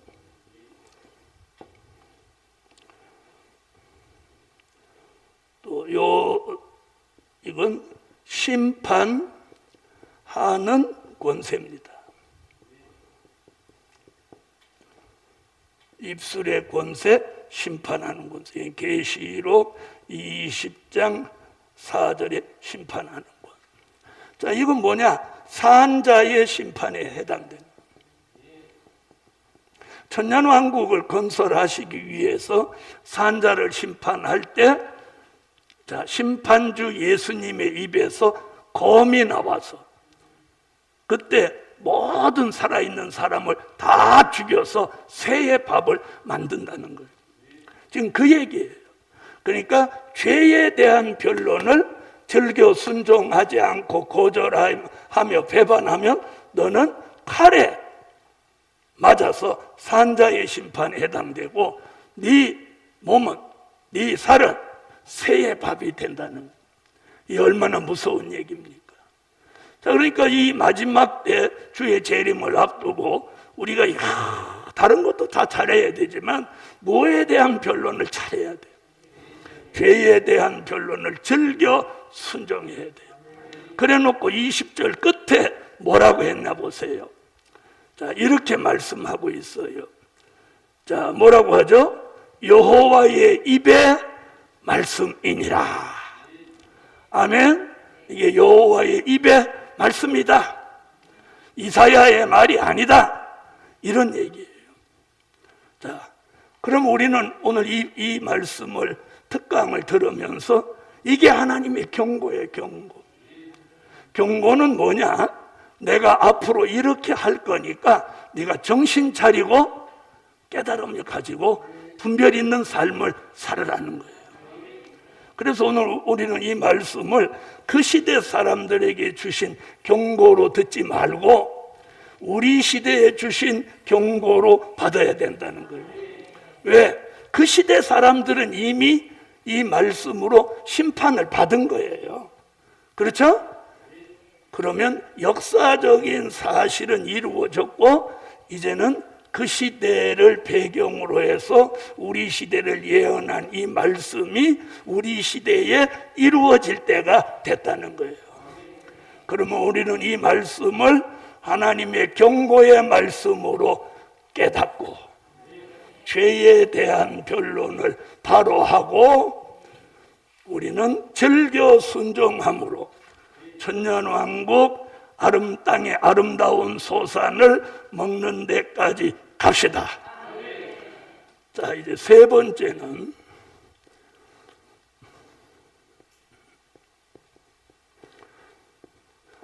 또 이건 심판하는 권세입니다. 입술의 권세, 심판하는 권세. 계시록 20장 4절에 심판하는 권. 자, 이건 뭐냐? 산자의 심판에 해당되는. 천년왕국을 건설하시기 위해서 산자를 심판할 때, 자, 심판주 예수님의 입에서 검이 나와서 그때 모든 살아있는 사람을 다 죽여서 새의 밥을 만든다는 거예요. 지금 그 얘기예요. 그러니까 죄에 대한 변론을 즐겨 순종하지 않고 거절하며 배반하면 너는 칼에 맞아서 산자의 심판에 해당되고 네 몸은, 네 살은 새의 밥이 된다는 거예요. 이 얼마나 무서운 얘기입니까? 자, 그러니까 이 마지막 때 주의 재림을 앞두고 우리가 다른 것도 다 잘해야 되지만 뭐에 대한 변론을 잘해야 돼요? 죄에 대한 변론을 즐겨 순종해야 돼요. 그래놓고 20절 끝에 뭐라고 했나 보세요. 자, 이렇게 말씀하고 있어요. 자, 뭐라고 하죠? 여호와의 입의 말씀이니라. 아멘. 이게 여호와의 입의 말씀이다. 이사야의 말이 아니다. 이런 얘기예요. 자, 그럼 우리는 오늘 이 말씀을 특강을 들으면서 이게 하나님의 경고예요. 경고는 뭐냐? 내가 앞으로 이렇게 할 거니까 네가 정신 차리고 깨달음을 가지고 분별 있는 삶을 살으라는 거예요. 그래서 오늘 우리는 이 말씀을 그 시대 사람들에게 주신 경고로 듣지 말고 우리 시대에 주신 경고로 받아야 된다는 거예요. 왜? 그 시대 사람들은 이미 이 말씀으로 심판을 받은 거예요. 그렇죠? 그러면 역사적인 사실은 이루어졌고 이제는 그 시대를 배경으로 해서 우리 시대를 예언한 이 말씀이 우리 시대에 이루어질 때가 됐다는 거예요. 그러면 우리는 이 말씀을 하나님의 경고의 말씀으로 깨닫고 죄에 대한 변론을 바로 하고 우리는 즐겨 순종함으로 천년왕국 땅의 아름다운 소산을 먹는 데까지 갑시다. 자, 이제 세 번째는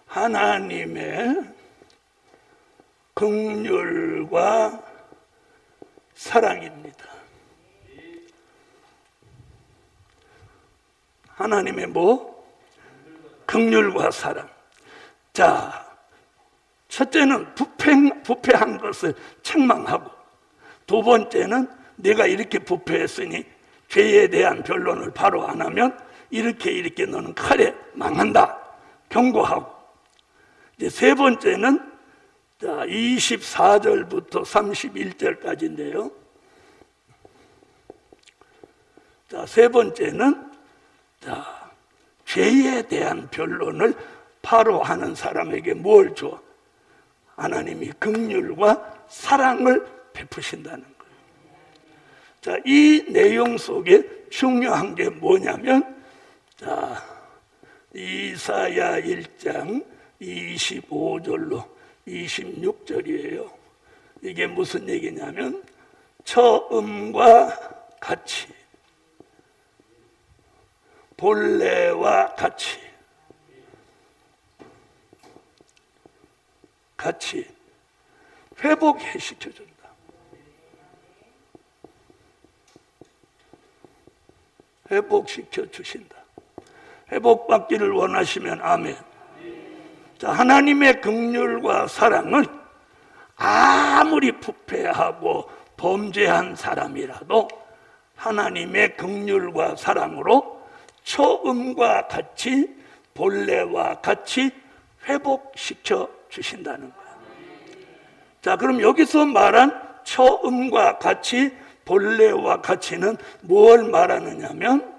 하나님의 긍휼과 사랑입니다. 하나님의 긍휼과 사랑. 자, 첫째는 부패한 것을 책망하고, 두 번째는 내가 이렇게 부패했으니 죄에 대한 변론을 바로 안 하면 이렇게 너는 칼에 망한다 경고하고, 이제 세 번째는 24절부터 31절까지인데요. 자, 세 번째는 죄에 대한 변론을 바로 하는 사람에게 뭘 줘? 하나님이 긍휼과 사랑을 베푸신다는 거예요. 자, 이 내용 속에 중요한 게 뭐냐면, 이사야 1장 25절로 26절이에요. 이게 무슨 얘기냐면 처음과 같이, 본래와 같이 회복시켜준다. 회복시켜 주신다. 회복받기를 원하시면 아멘. 자, 하나님의 긍휼과 사랑은 아무리 부패하고 범죄한 사람이라도 하나님의 긍휼과 사랑으로 처음과 같이 본래와 같이 회복시켜 주신다는 거예요. 자, 그럼 여기서 말한 처음과 같이 본래와 같이는 뭘 말하느냐면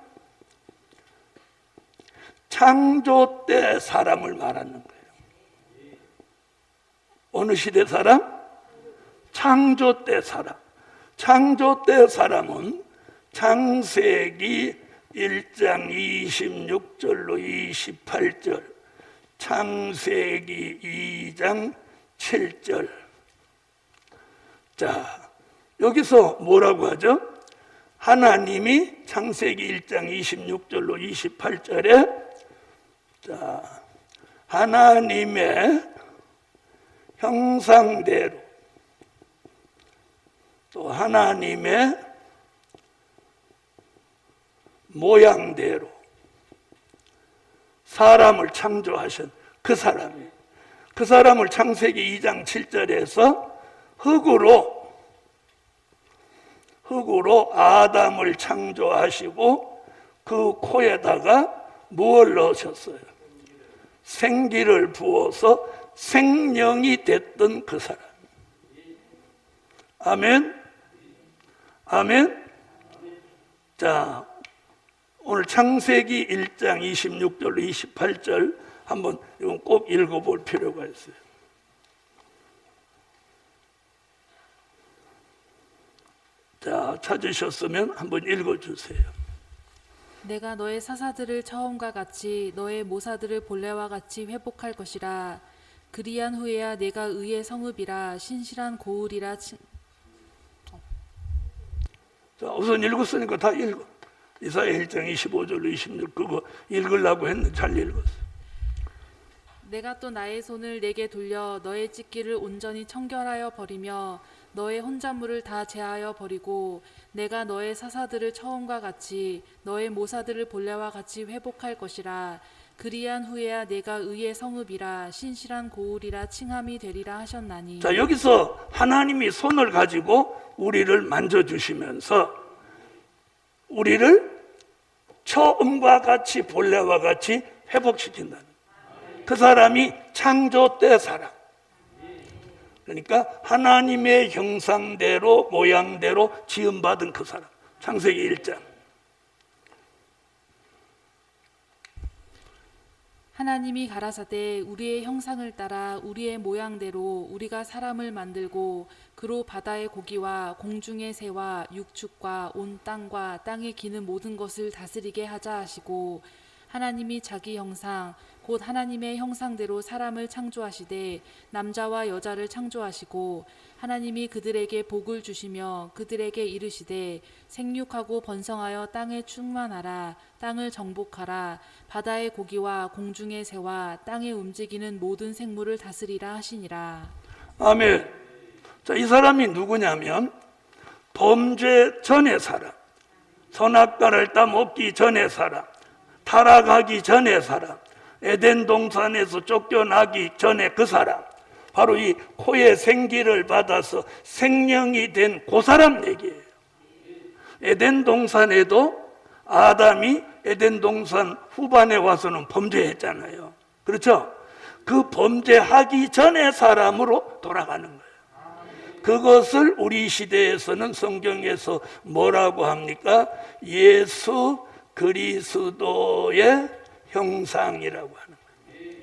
창조 때 사람을 말하는 거예요. 어느 시대 사람? 창조 때 사람. 창조 때 사람은 창세기 1장 26절로 28절, 창세기 2장 7절. 자, 여기서 뭐라고 하죠? 하나님이 창세기 1장 26절로 28절에 하나님의 형상대로 또 하나님의 모양대로 사람을 창조하신 그 사람을 창세기 2장 7절에서 흙으로 아담을 창조하시고 그 코에다가 무엇을 넣으셨어요? 생기를 부어서 생명이 됐던 그 사람. 아멘. 아멘. 자, 오늘 창세기 1장 26절로 28절 한번 이건 꼭 읽어볼 필요가 있어요. 자, 찾으셨으면 한번 읽어주세요. 내가 너의 사사들을 처음과 같이 너의 모사들을 본래와 같이 회복할 것이라. 그리한 후에야 내가 의의 성읍이라 신실한 고을이라. 자, 우선 읽었으니까 다 읽어. 이사야 1장 25절로 26 그거 읽으려고 했는데 잘 읽었어. 내가 또 나의 손을 내게 돌려 너의 찢기를 온전히 청결하여 버리며 너의 혼자물을 다 제하여 버리고 내가 너의 사사들을 처음과 같이 너의 모사들을 본래와 같이 회복할 것이라. 그리한 후에야 내가 의의 성읍이라 신실한 고을이라 칭함이 되리라 하셨나니. 자, 여기서 하나님이 손을 가지고 우리를 만져주시면서 우리를 처음과 같이 본래와 같이 회복시킨다는, 그 사람이 창조 때 사람. 그러니까 하나님의 형상대로 모양대로 지음받은 그 사람. 창세기 1장. 하나님이 가라사대 우리의 형상을 따라 우리의 모양대로 우리가 사람을 만들고 그로 바다의 고기와 공중의 새와 육축과 온 땅과 땅에 기는 모든 것을 다스리게 하자 하시고 하나님이 자기 형상 곧 하나님의 형상대로 사람을 창조하시되 남자와 여자를 창조하시고 하나님이 그들에게 복을 주시며 그들에게 이르시되 생육하고 번성하여 땅에 충만하라 땅을 정복하라 바다의 고기와 공중의 새와 땅에 움직이는 모든 생물을 다스리라 하시니라. 아멘. 자, 이 사람이 누구냐면 범죄 전의 사람, 선악과를 따먹기 전의 사람, 타락하기 전의 사람, 에덴 동산에서 쫓겨나기 전에 그 사람, 바로 이 코에 생기를 받아서 생명이 된 그 사람 얘기예요. 에덴 동산에도 아담이 에덴 동산 후반에 와서는 범죄했잖아요. 그렇죠? 그 범죄하기 전의 사람으로 돌아가는 거예요. 그것을 우리 시대에서는 성경에서 뭐라고 합니까? 예수 그리스도의 형상이라고 하는 거예요.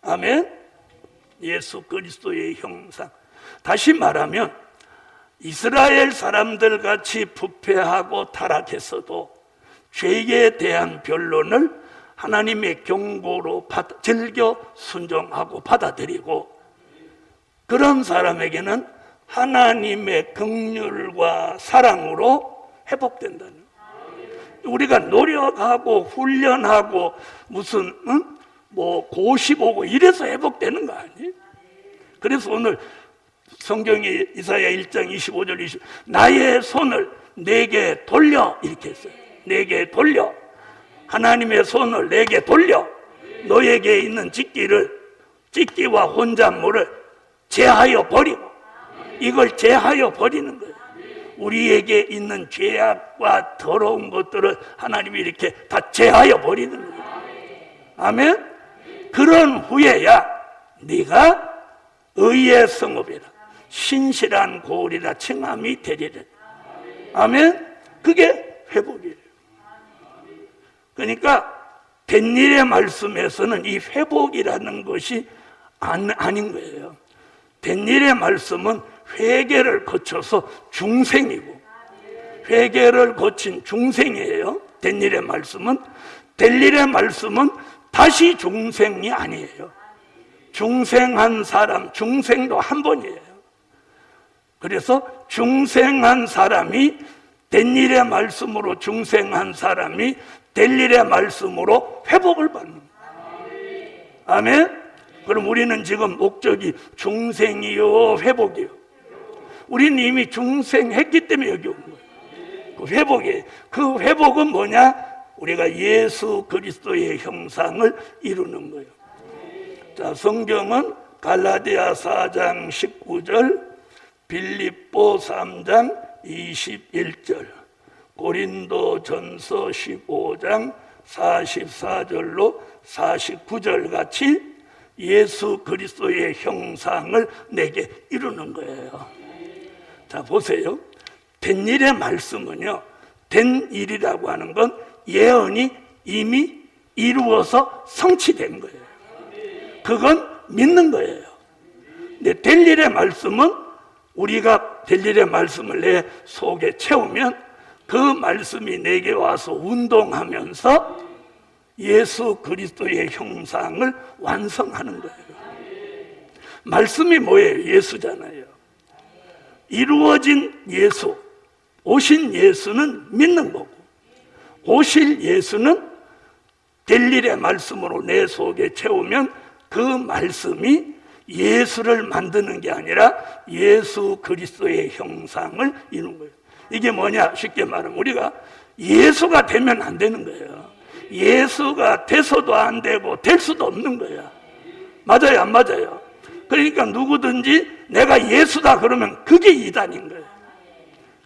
아멘. 예수 그리스도의 형상. 다시 말하면 이스라엘 사람들 같이 부패하고 타락했어도 죄에 대한 변론을 하나님의 경고로 즐겨 순종하고 받아들이고, 그런 사람에게는 하나님의 긍휼과 사랑으로 회복된다는 거예요. 우리가 노력하고 훈련하고 무슨 뭐 고시 보고 이래서 회복되는 거 아니에요? 그래서 오늘 성경이 이사야 1장 25절 20 나의 손을 내게 돌려 이렇게 했어요. 내게 돌려. 하나님의 손을 내게 돌려. 너에게 있는 찢기와 혼잣물을 제하여 버리고, 이걸 제하여 버리는 거예요. 우리에게 있는 죄악과 더러운 것들을 하나님이 이렇게 다 제하여 버리는 거예요. 아멘. 그런 후에야 네가 의의 성읍이라 신실한 고울이라 칭함이 되리라. 아멘. 그게 회복이에요. 그러니까 된 일의 말씀에서는 이 회복이라는 것이 아닌 거예요. 된 일의 말씀은 회개를 거쳐서 중생이고, 회개를 거친 중생이에요. 된 일의 말씀은. 될 일의 말씀은 다시 중생이 아니에요. 중생한 사람, 중생도 한 번이에요. 그래서 중생한 사람이 된 일의 말씀으로, 중생한 사람이 될 일의 말씀으로 회복을 받는 거예요. 아멘. 그럼 우리는 지금 목적이 중생이요 회복이요? 우리는 이미 중생했기 때문에 여기 온 거예요. 그 회복이에요. 그 회복은 뭐냐? 우리가 예수 그리스도의 형상을 이루는 거예요. 자, 성경은 갈라디아 4장 19절, 빌립보 3장 21절, 고린도전서 15장 44절로 49절 같이 예수 그리스도의 형상을 내게 이루는 거예요. 자, 보세요. 된 일의 말씀은요, 된 일이라고 하는 건 예언이 이미 이루어서 성취된 거예요. 그건 믿는 거예요. 근데 될 일의 말씀은 우리가 될 일의 말씀을 내 속에 채우면 그 말씀이 내게 와서 운동하면서 예수 그리스도의 형상을 완성하는 거예요. 말씀이 뭐예요? 예수잖아요. 이루어진 예수, 오신 예수는 믿는 거고, 오실 예수는 될 일의 말씀으로 내 속에 채우면 그 말씀이 예수를 만드는 게 아니라 예수 그리스도의 형상을 이루는 거예요. 이게 뭐냐? 쉽게 말하면 우리가 예수가 되면 안 되는 거예요. 예수가 돼서도 안 되고 될 수도 없는 거예요. 맞아요, 안 맞아요? 그러니까 누구든지 내가 예수다 그러면 그게 이단인 거예요.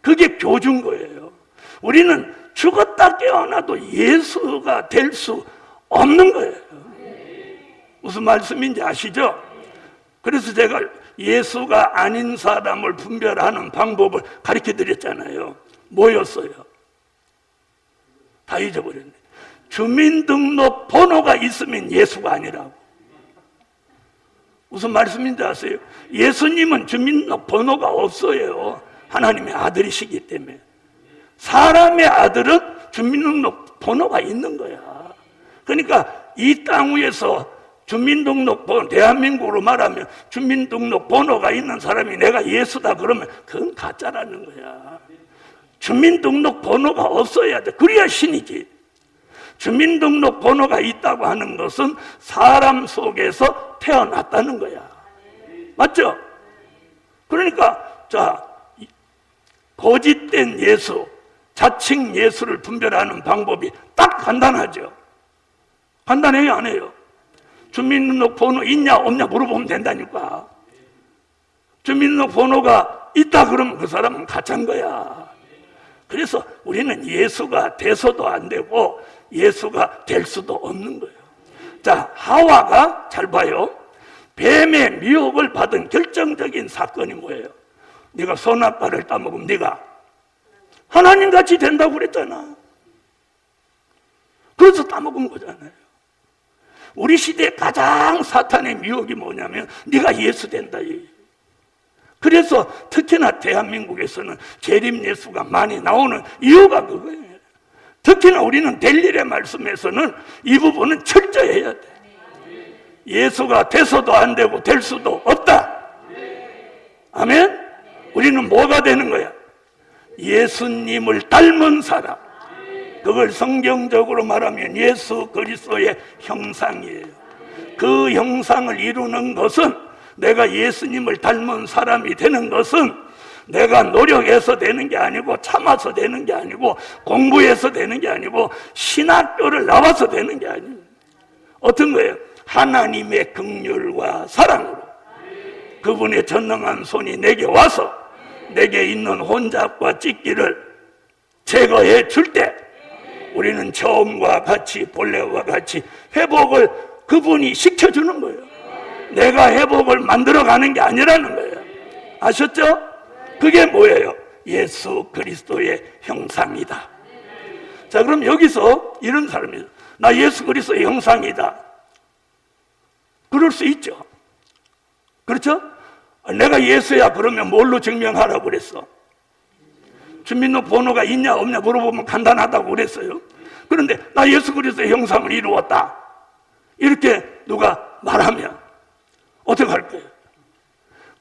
그게 교주인 거예요. 우리는 죽었다 깨어나도 예수가 될 수 없는 거예요. 무슨 말씀인지 아시죠? 그래서 제가 예수가 아닌 사람을 분별하는 방법을 가르쳐 드렸잖아요. 뭐였어요? 다 잊어버렸네. 주민등록 번호가 있으면 예수가 아니라고. 무슨 말씀인지 아세요? 예수님은 주민등록 번호가 없어요. 하나님의 아들이시기 때문에. 사람의 아들은 주민등록 번호가 있는 거야. 그러니까 이 땅 위에서 주민등록 번호, 대한민국으로 말하면 주민등록 번호가 있는 사람이 내가 예수다 그러면 그건 가짜라는 거야. 주민등록 번호가 없어야 돼. 그래야 신이지. 주민등록 번호가 있다고 하는 것은 사람 속에서 태어났다는 거야. 맞죠? 그러니까 자, 거짓된 예수, 자칭 예수를 분별하는 방법이 딱 간단하죠. 간단해요, 안 해요? 주민등록 번호 있냐 없냐 물어보면 된다니까. 주민등록 번호가 있다 그러면 그 사람은 가짜인 거야. 그래서 우리는 예수가 돼서도 안 되고 예수가 될 수도 없는 거예요. 자, 하와가 잘 봐요. 뱀의 미혹을 받은 결정적인 사건이 뭐예요? 네가 선악과를 따먹으면 네가 하나님같이 된다고 그랬잖아. 그래서 따먹은 거잖아요. 우리 시대에 가장 사탄의 미혹이 뭐냐면 네가 예수 된다. 그래서 특히나 대한민국에서는 재림 예수가 많이 나오는 이유가 그거예요. 특히나 우리는 될 일의 말씀에서는 이 부분은 철저해야 돼. 예수가 돼서도 안 되고 될 수도 없다. 아멘? 우리는 뭐가 되는 거야? 예수님을 닮은 사람. 그걸 성경적으로 말하면 예수 그리스도의 형상이에요. 그 형상을 이루는 것은, 내가 예수님을 닮은 사람이 되는 것은 내가 노력해서 되는 게 아니고, 참아서 되는 게 아니고, 공부해서 되는 게 아니고, 신학교를 나와서 되는 게 아니에요. 어떤 거예요? 하나님의 긍휼과 사랑으로 그분의 전능한 손이 내게 와서 내게 있는 혼잡과 찢기를 제거해 줄 때 우리는 처음과 같이, 본래와 같이 회복을 그분이 시켜주는 거예요. 내가 회복을 만들어가는 게 아니라는 거예요. 아셨죠? 그게 뭐예요? 예수 그리스도의 형상이다. 자, 그럼 여기서 이런 사람이, 나 예수 그리스도의 형상이다. 그럴 수 있죠. 그렇죠? 내가 예수야 그러면 뭘로 증명하라고 그랬어? 주민등록 번호가 있냐 없냐 물어보면 간단하다고 그랬어요. 그런데 나 예수 그리스도의 형상을 이루었다, 이렇게 누가 말하면 어떻게 할 거예요?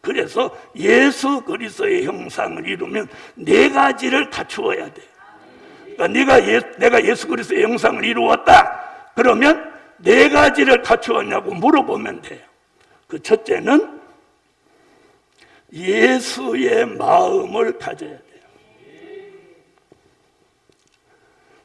그래서 예수 그리스도의 형상을 이루면 네 가지를 갖추어야 돼. 그러니까 내가 예수 그리스도의 형상을 이루었다 그러면 네 가지를 갖추었냐고 물어보면 돼요. 그 첫째는 예수의 마음을 가져야 돼요.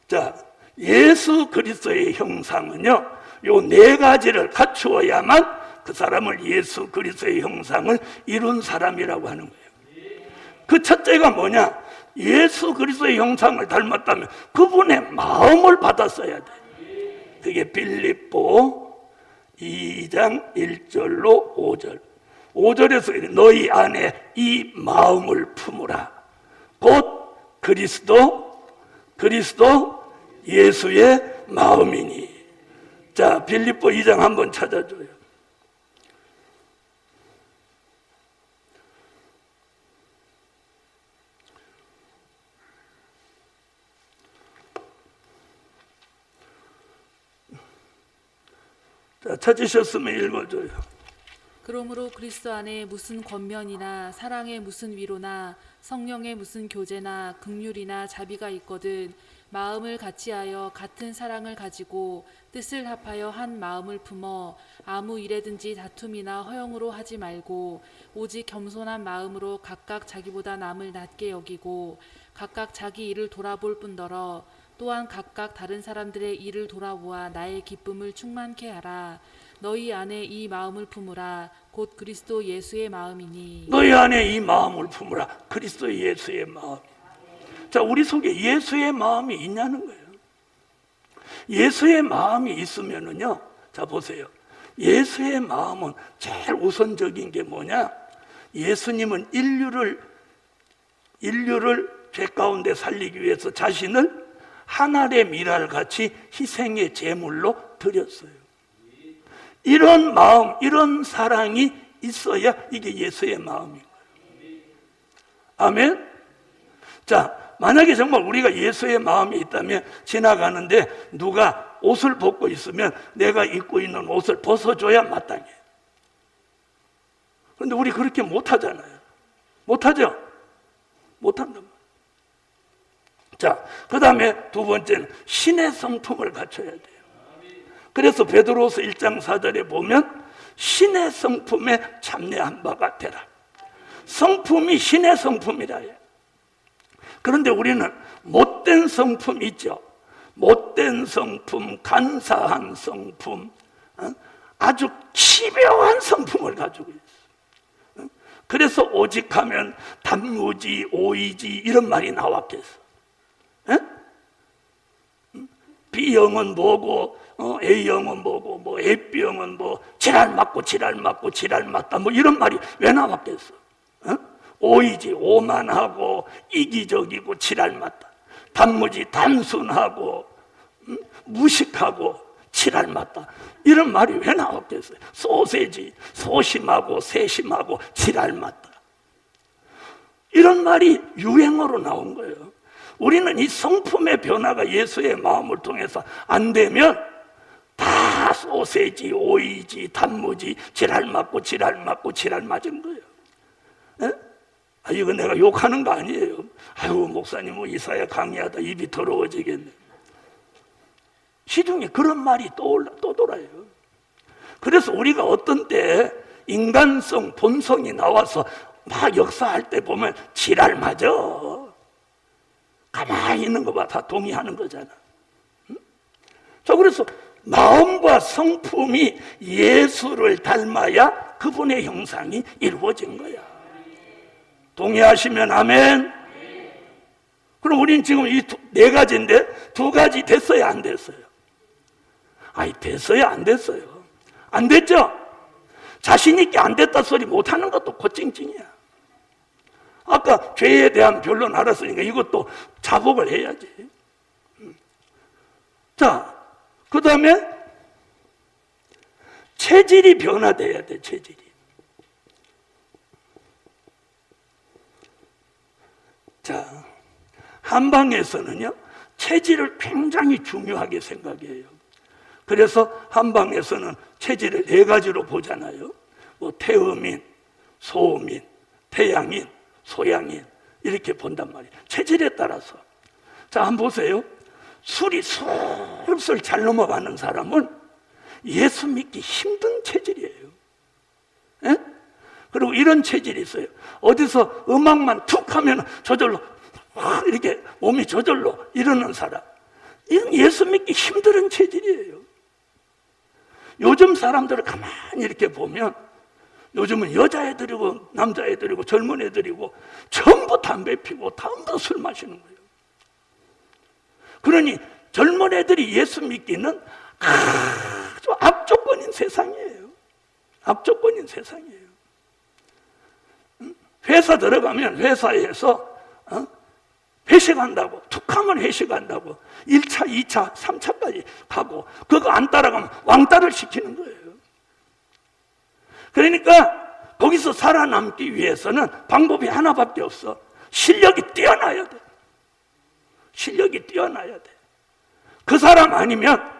자, 예수 그리스도의 형상은요, 요 네 가지를 갖추어야만 그 사람을 예수 그리스도의 형상을 이룬 사람이라고 하는 거예요. 그 첫째가 뭐냐? 예수 그리스도의 형상을 닮았다면 그분의 마음을 받았어야 돼. 그게 빌립보 2장 1절로 5절. 5절에서 너희 안에 이 마음을 품으라. 곧 그리스도 예수의 마음이니. 자, 빌립보 2장 한번 찾아줘요. 자, 찾으셨으면 읽어줘요. 그러므로 그리스도 안에 무슨 권면이나 사랑의 무슨 위로나 성령의 무슨 교제나 긍휼이나 자비가 있거든 마음을 같이하여 같은 사랑을 가지고 뜻을 합하여 한 마음을 품어 아무 일에든지 다툼이나 허영으로 하지 말고 오직 겸손한 마음으로 각각 자기보다 남을 낮게 여기고 각각 자기 일을 돌아볼 뿐더러 또한 각각 다른 사람들의 일을 돌아보아 나의 기쁨을 충만케 하라. 너희 안에 이 마음을 품으라. 곧 그리스도 예수의 마음이니. 너희 안에 이 마음을 품으라. 그리스도 예수의 마음. 자, 우리 속에 예수의 마음이 있냐는 거예요. 예수의 마음이 있으면은요, 자 보세요. 예수의 마음은 제일 우선적인 게 뭐냐? 예수님은 인류를 죄 가운데 살리기 위해서 자신을 한 알의 밀알같이 희생의 제물로 드렸어요. 이런 마음, 이런 사랑이 있어야 이게 예수의 마음인 거예요. 아멘? 자, 만약에 정말 우리가 예수의 마음이 있다면 지나가는데 누가 옷을 벗고 있으면 내가 입고 있는 옷을 벗어줘야 마땅해. 그런데 우리 그렇게 못하잖아요. 못하죠? 못한단 말이에요. 자, 그 다음에 두 번째는 신의 성품을 갖춰야 돼요. 그래서 베드로서 1장 4절에 보면 신의 성품에 참여한 바가 되라. 성품이 신의 성품이라 해요. 그런데 우리는 못된 성품 있죠. 못된 성품, 간사한 성품, 아주奇妙한 성품을 가지고 있어요. 그래서 오직하면 단무지, 오이지 이런 말이 나왔겠어. B형은 뭐고 A형은 뭐고 뭐 AB형은 뭐 지랄 맞고 지랄 맞고 지랄 맞다 뭐 이런 말이 왜 나왔겠어? 오이지 오만하고 이기적이고 지랄 맞다. 단무지 단순하고 무식하고 지랄 맞다. 이런 말이 왜 나왔겠어요? 소세지 소심하고 세심하고 지랄 맞다. 이런 말이 유행어로 나온 거예요. 우리는 이 성품의 변화가 예수의 마음을 통해서 안 되면 다 소세지, 오이지, 단무지, 지랄 맞고 지랄 맞고 지랄 맞은 거예요. 에? 이거 내가 욕하는 거 아니에요. 아유 목사님 이사야 강의하다 입이 더러워지겠네. 시중에 그런 말이 또 돌아요. 그래서 우리가 어떤 때 인간성, 본성이 나와서 막 역사할 때 보면 지랄 맞아. 가만히 있는 거 봐. 다 동의하는 거잖아. 자, 그래서 마음과 성품이 예수를 닮아야 그분의 형상이 이루어진 거야. 동의하시면 아멘. 그럼 우린 지금 이 네 가지인데 두 가지 됐어요, 안 됐어요? 아니, 됐어요, 안 됐어요? 안 됐죠? 자신 있게 안 됐다 소리 못하는 것도 곧찡찡이야. 아까 죄에 대한 변론 알았으니까 이것도 자복을 해야지. 자, 그 다음에 체질이 변화돼야 돼, 체질이. 자, 한방에서는요, 체질을 굉장히 중요하게 생각해요. 그래서 한방에서는 체질을 네 가지로 보잖아요. 뭐 태음인, 소음인, 태양인, 소양인 이렇게 본단 말이에요. 체질에 따라서. 자, 한번 보세요. 술이 술술 잘 넘어가는 사람은 예수 믿기 힘든 체질이에요. 에? 그리고 이런 체질이 있어요. 어디서 음악만 툭 하면 저절로 이렇게 몸이 저절로 이러는 사람. 이건 예수 믿기 힘든 체질이에요. 요즘 사람들을 가만히 이렇게 보면 요즘은 여자애들이고 남자애들이고 젊은 애들이고 전부 담배 피고 전부 술 마시는 거예요. 그러니 젊은 애들이 예수 믿기는 아주 압조건인 세상이에요. 압조건인 세상이에요. 회사 들어가면 회사에서 회식한다고 툭하면 회식한다고 1차, 2차, 3차까지 가고 그거 안 따라가면 왕따를 시키는 거예요. 그러니까 거기서 살아남기 위해서는 방법이 하나밖에 없어. 실력이 뛰어나야 돼. 실력이 뛰어나야 돼. 그 사람 아니면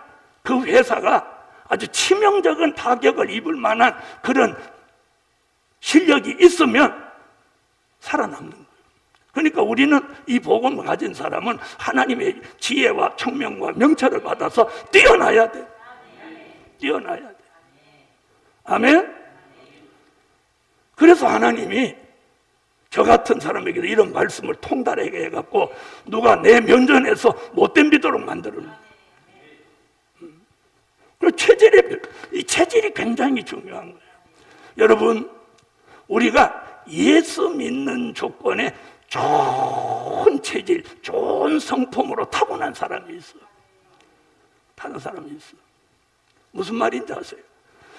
그 회사가 아주 치명적인 타격을 입을 만한 그런 실력이 있으면 살아남는 거예요. 그러니까 우리는 이 복음을 가진 사람은 하나님의 지혜와 총명과 명철을 받아서 뛰어나야 돼. 뛰어나야 돼. 아멘? 그래서 하나님이 저 같은 사람에게도 이런 말씀을 통달하게 해갖고 누가 내 면전에서 못된 비도록 만들어놓은 거예요. 그리고 이 체질이 굉장히 중요한 거예요. 여러분, 우리가 예수 믿는 조건에 좋은 체질, 좋은 성품으로 타고난 사람이 있어. 타는 사람이 있어. 무슨 말인지 아세요?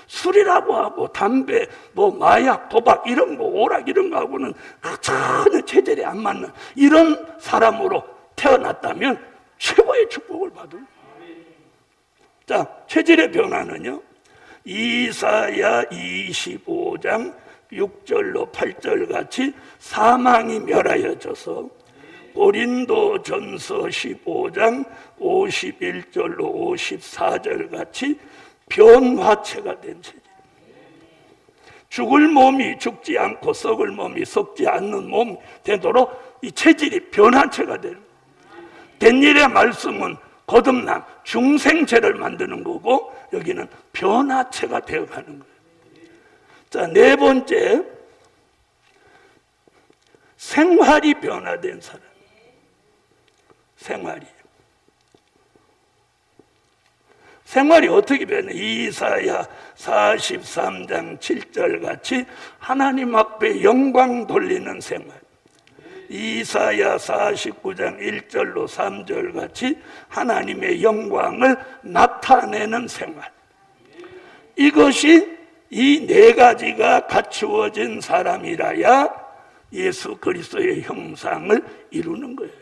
술이라고 하고 담배, 뭐 마약, 도박 이런 거, 오락 이런 거 하고는 전혀 체질이 안 맞는 이런 사람으로 태어났다면 최고의 축복을 받은 거예요. 자, 체질의 변화는요, 이사야 25장 6절로 8절 같이 사망이 멸하여져서 고린도전서 15장 51절로 54절 같이 변화체가 된 체질. 죽을 몸이 죽지 않고 썩을 몸이 썩지 않는 몸 되도록 이 체질이 변화체가 되는 거예요. 댄일의 말씀은 거듭남, 중생체를 만드는 거고 여기는 변화체가 되어가는 거예요. 자, 네 번째, 생활이 변화된 사람. 생활이 어떻게 변해? 이사야 43장 7절 같이 하나님 앞에 영광 돌리는 생활. 이사야 49장 1절로 3절 같이 하나님의 영광을 나타내는 생활. 이것이 이 네 가지가 갖추어진 사람이라야 예수 그리스도의 형상을 이루는 거예요.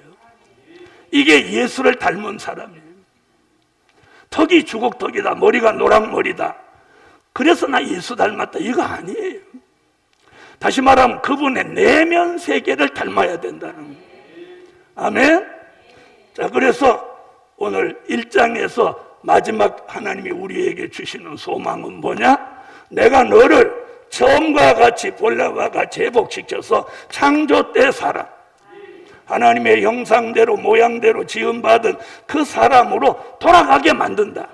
이게 예수를 닮은 사람이에요. 턱이 주걱턱이다, 머리가 노랑머리다, 그래서 나 예수 닮았다, 이거 아니에요. 다시 말하면 그분의 내면 세계를 닮아야 된다는 거예요. 아멘. 자, 그래서 오늘 1장에서 마지막 하나님이 우리에게 주시는 소망은 뭐냐? 내가 너를 처음과 같이 본래와 같이 회복시켜서 창조 때 사람, 하나님의 형상대로 모양대로 지음받은 그 사람으로 돌아가게 만든다.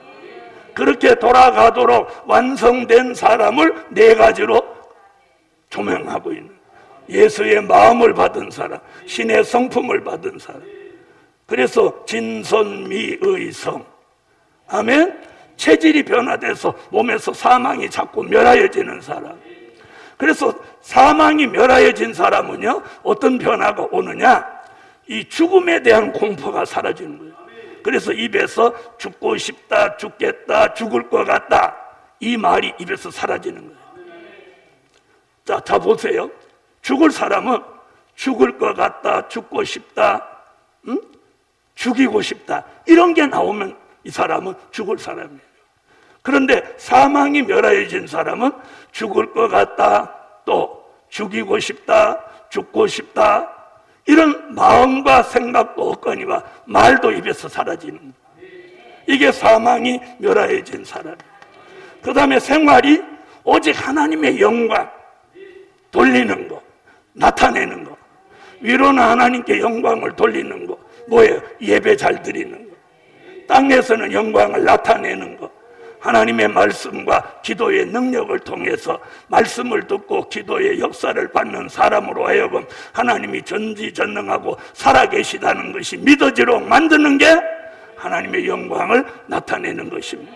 그렇게 돌아가도록 완성된 사람을 네 가지로 조명하고 있는, 예수의 마음을 받은 사람, 신의 성품을 받은 사람. 그래서 진선미의 성. 아멘. 체질이 변화돼서 몸에서 사망이 자꾸 멸하여지는 사람. 그래서 사망이 멸하여진 사람은요, 어떤 변화가 오느냐? 이 죽음에 대한 공포가 사라지는 거예요. 그래서 입에서 죽고 싶다, 죽겠다, 죽을 것 같다, 이 말이 입에서 사라지는 거예요. 자 보세요. 죽을 사람은 죽을 것 같다, 죽고 싶다, 죽이고 싶다, 이런 게 나오면 이 사람은 죽을 사람이에요. 그런데 사망이 멸하여진 사람은 죽을 것 같다, 또 죽이고 싶다, 죽고 싶다, 이런 마음과 생각도 없거니와 말도 입에서 사라지는 거예요. 이게 사망이 멸하여진 사람이에요. 그 다음에 생활이 오직 하나님의 영광 돌리는 거, 나타내는 거. 위로는 하나님께 영광을 돌리는 거. 뭐예요? 예배 잘 드리는 거. 땅에서는 영광을 나타내는 거. 하나님의 말씀과 기도의 능력을 통해서 말씀을 듣고 기도의 역사를 받는 사람으로 하여금 하나님이 전지전능하고 살아계시다는 것이 믿어지도록 만드는 게 하나님의 영광을 나타내는 것입니다.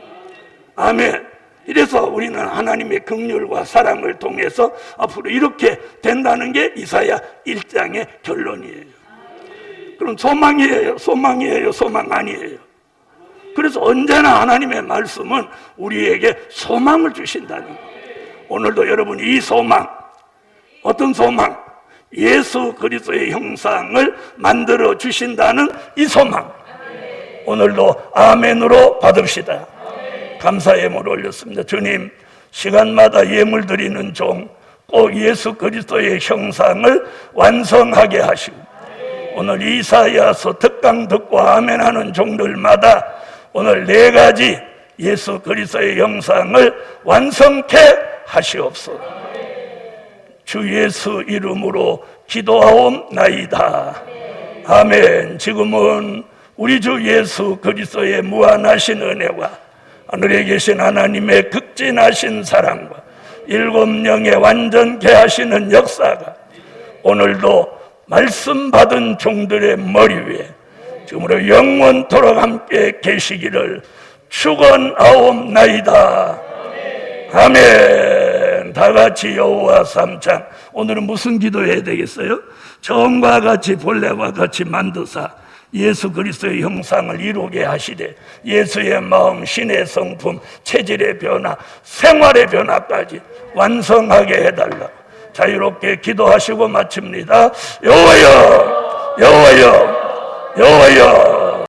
아멘. 이래서 우리는 하나님의 긍휼과 사랑을 통해서 앞으로 이렇게 된다는 게 이사야 1장의 결론이에요. 그럼 소망이에요? 소망이에요? 소망 아니에요? 그래서 언제나 하나님의 말씀은 우리에게 소망을 주신다는 거예요. 오늘도 여러분 이 소망, 어떤 소망? 예수 그리스도의 형상을 만들어 주신다는 이 소망, 오늘도 아멘으로 받읍시다. 감사의 예물 올렸습니다. 주님, 시간마다 예물 드리는 종, 꼭 예수 그리스도의 형상을 완성하게 하시고, 오늘 이사야서 특강 듣고 아멘하는 종들마다 오늘 네 가지 예수 그리스도의 형상을 완성케 하시옵소서. 주 예수 이름으로 기도하옵나이다. 아멘. 지금은 우리 주 예수 그리스도의 무한하신 은혜와 하늘에 계신 하나님의 극진하신 사랑과 일곱 영의 완전케 하시는 역사가 오늘도 말씀 받은 종들의 머리 위에 지금으로 영원토록 함께 계시기를 축원하옵나이다. 아멘. 다 같이 여호와 삼창. 오늘은 무슨 기도해야 되겠어요? 처음과 같이 본래와 같이 만드사 예수 그리스도의 형상을 이루게 하시되 예수의 마음, 신의 성품, 체질의 변화, 생활의 변화까지 완성하게 해달라. 자유롭게 기도하시고 마칩니다. 여호와여, 여호와여, 여호와여.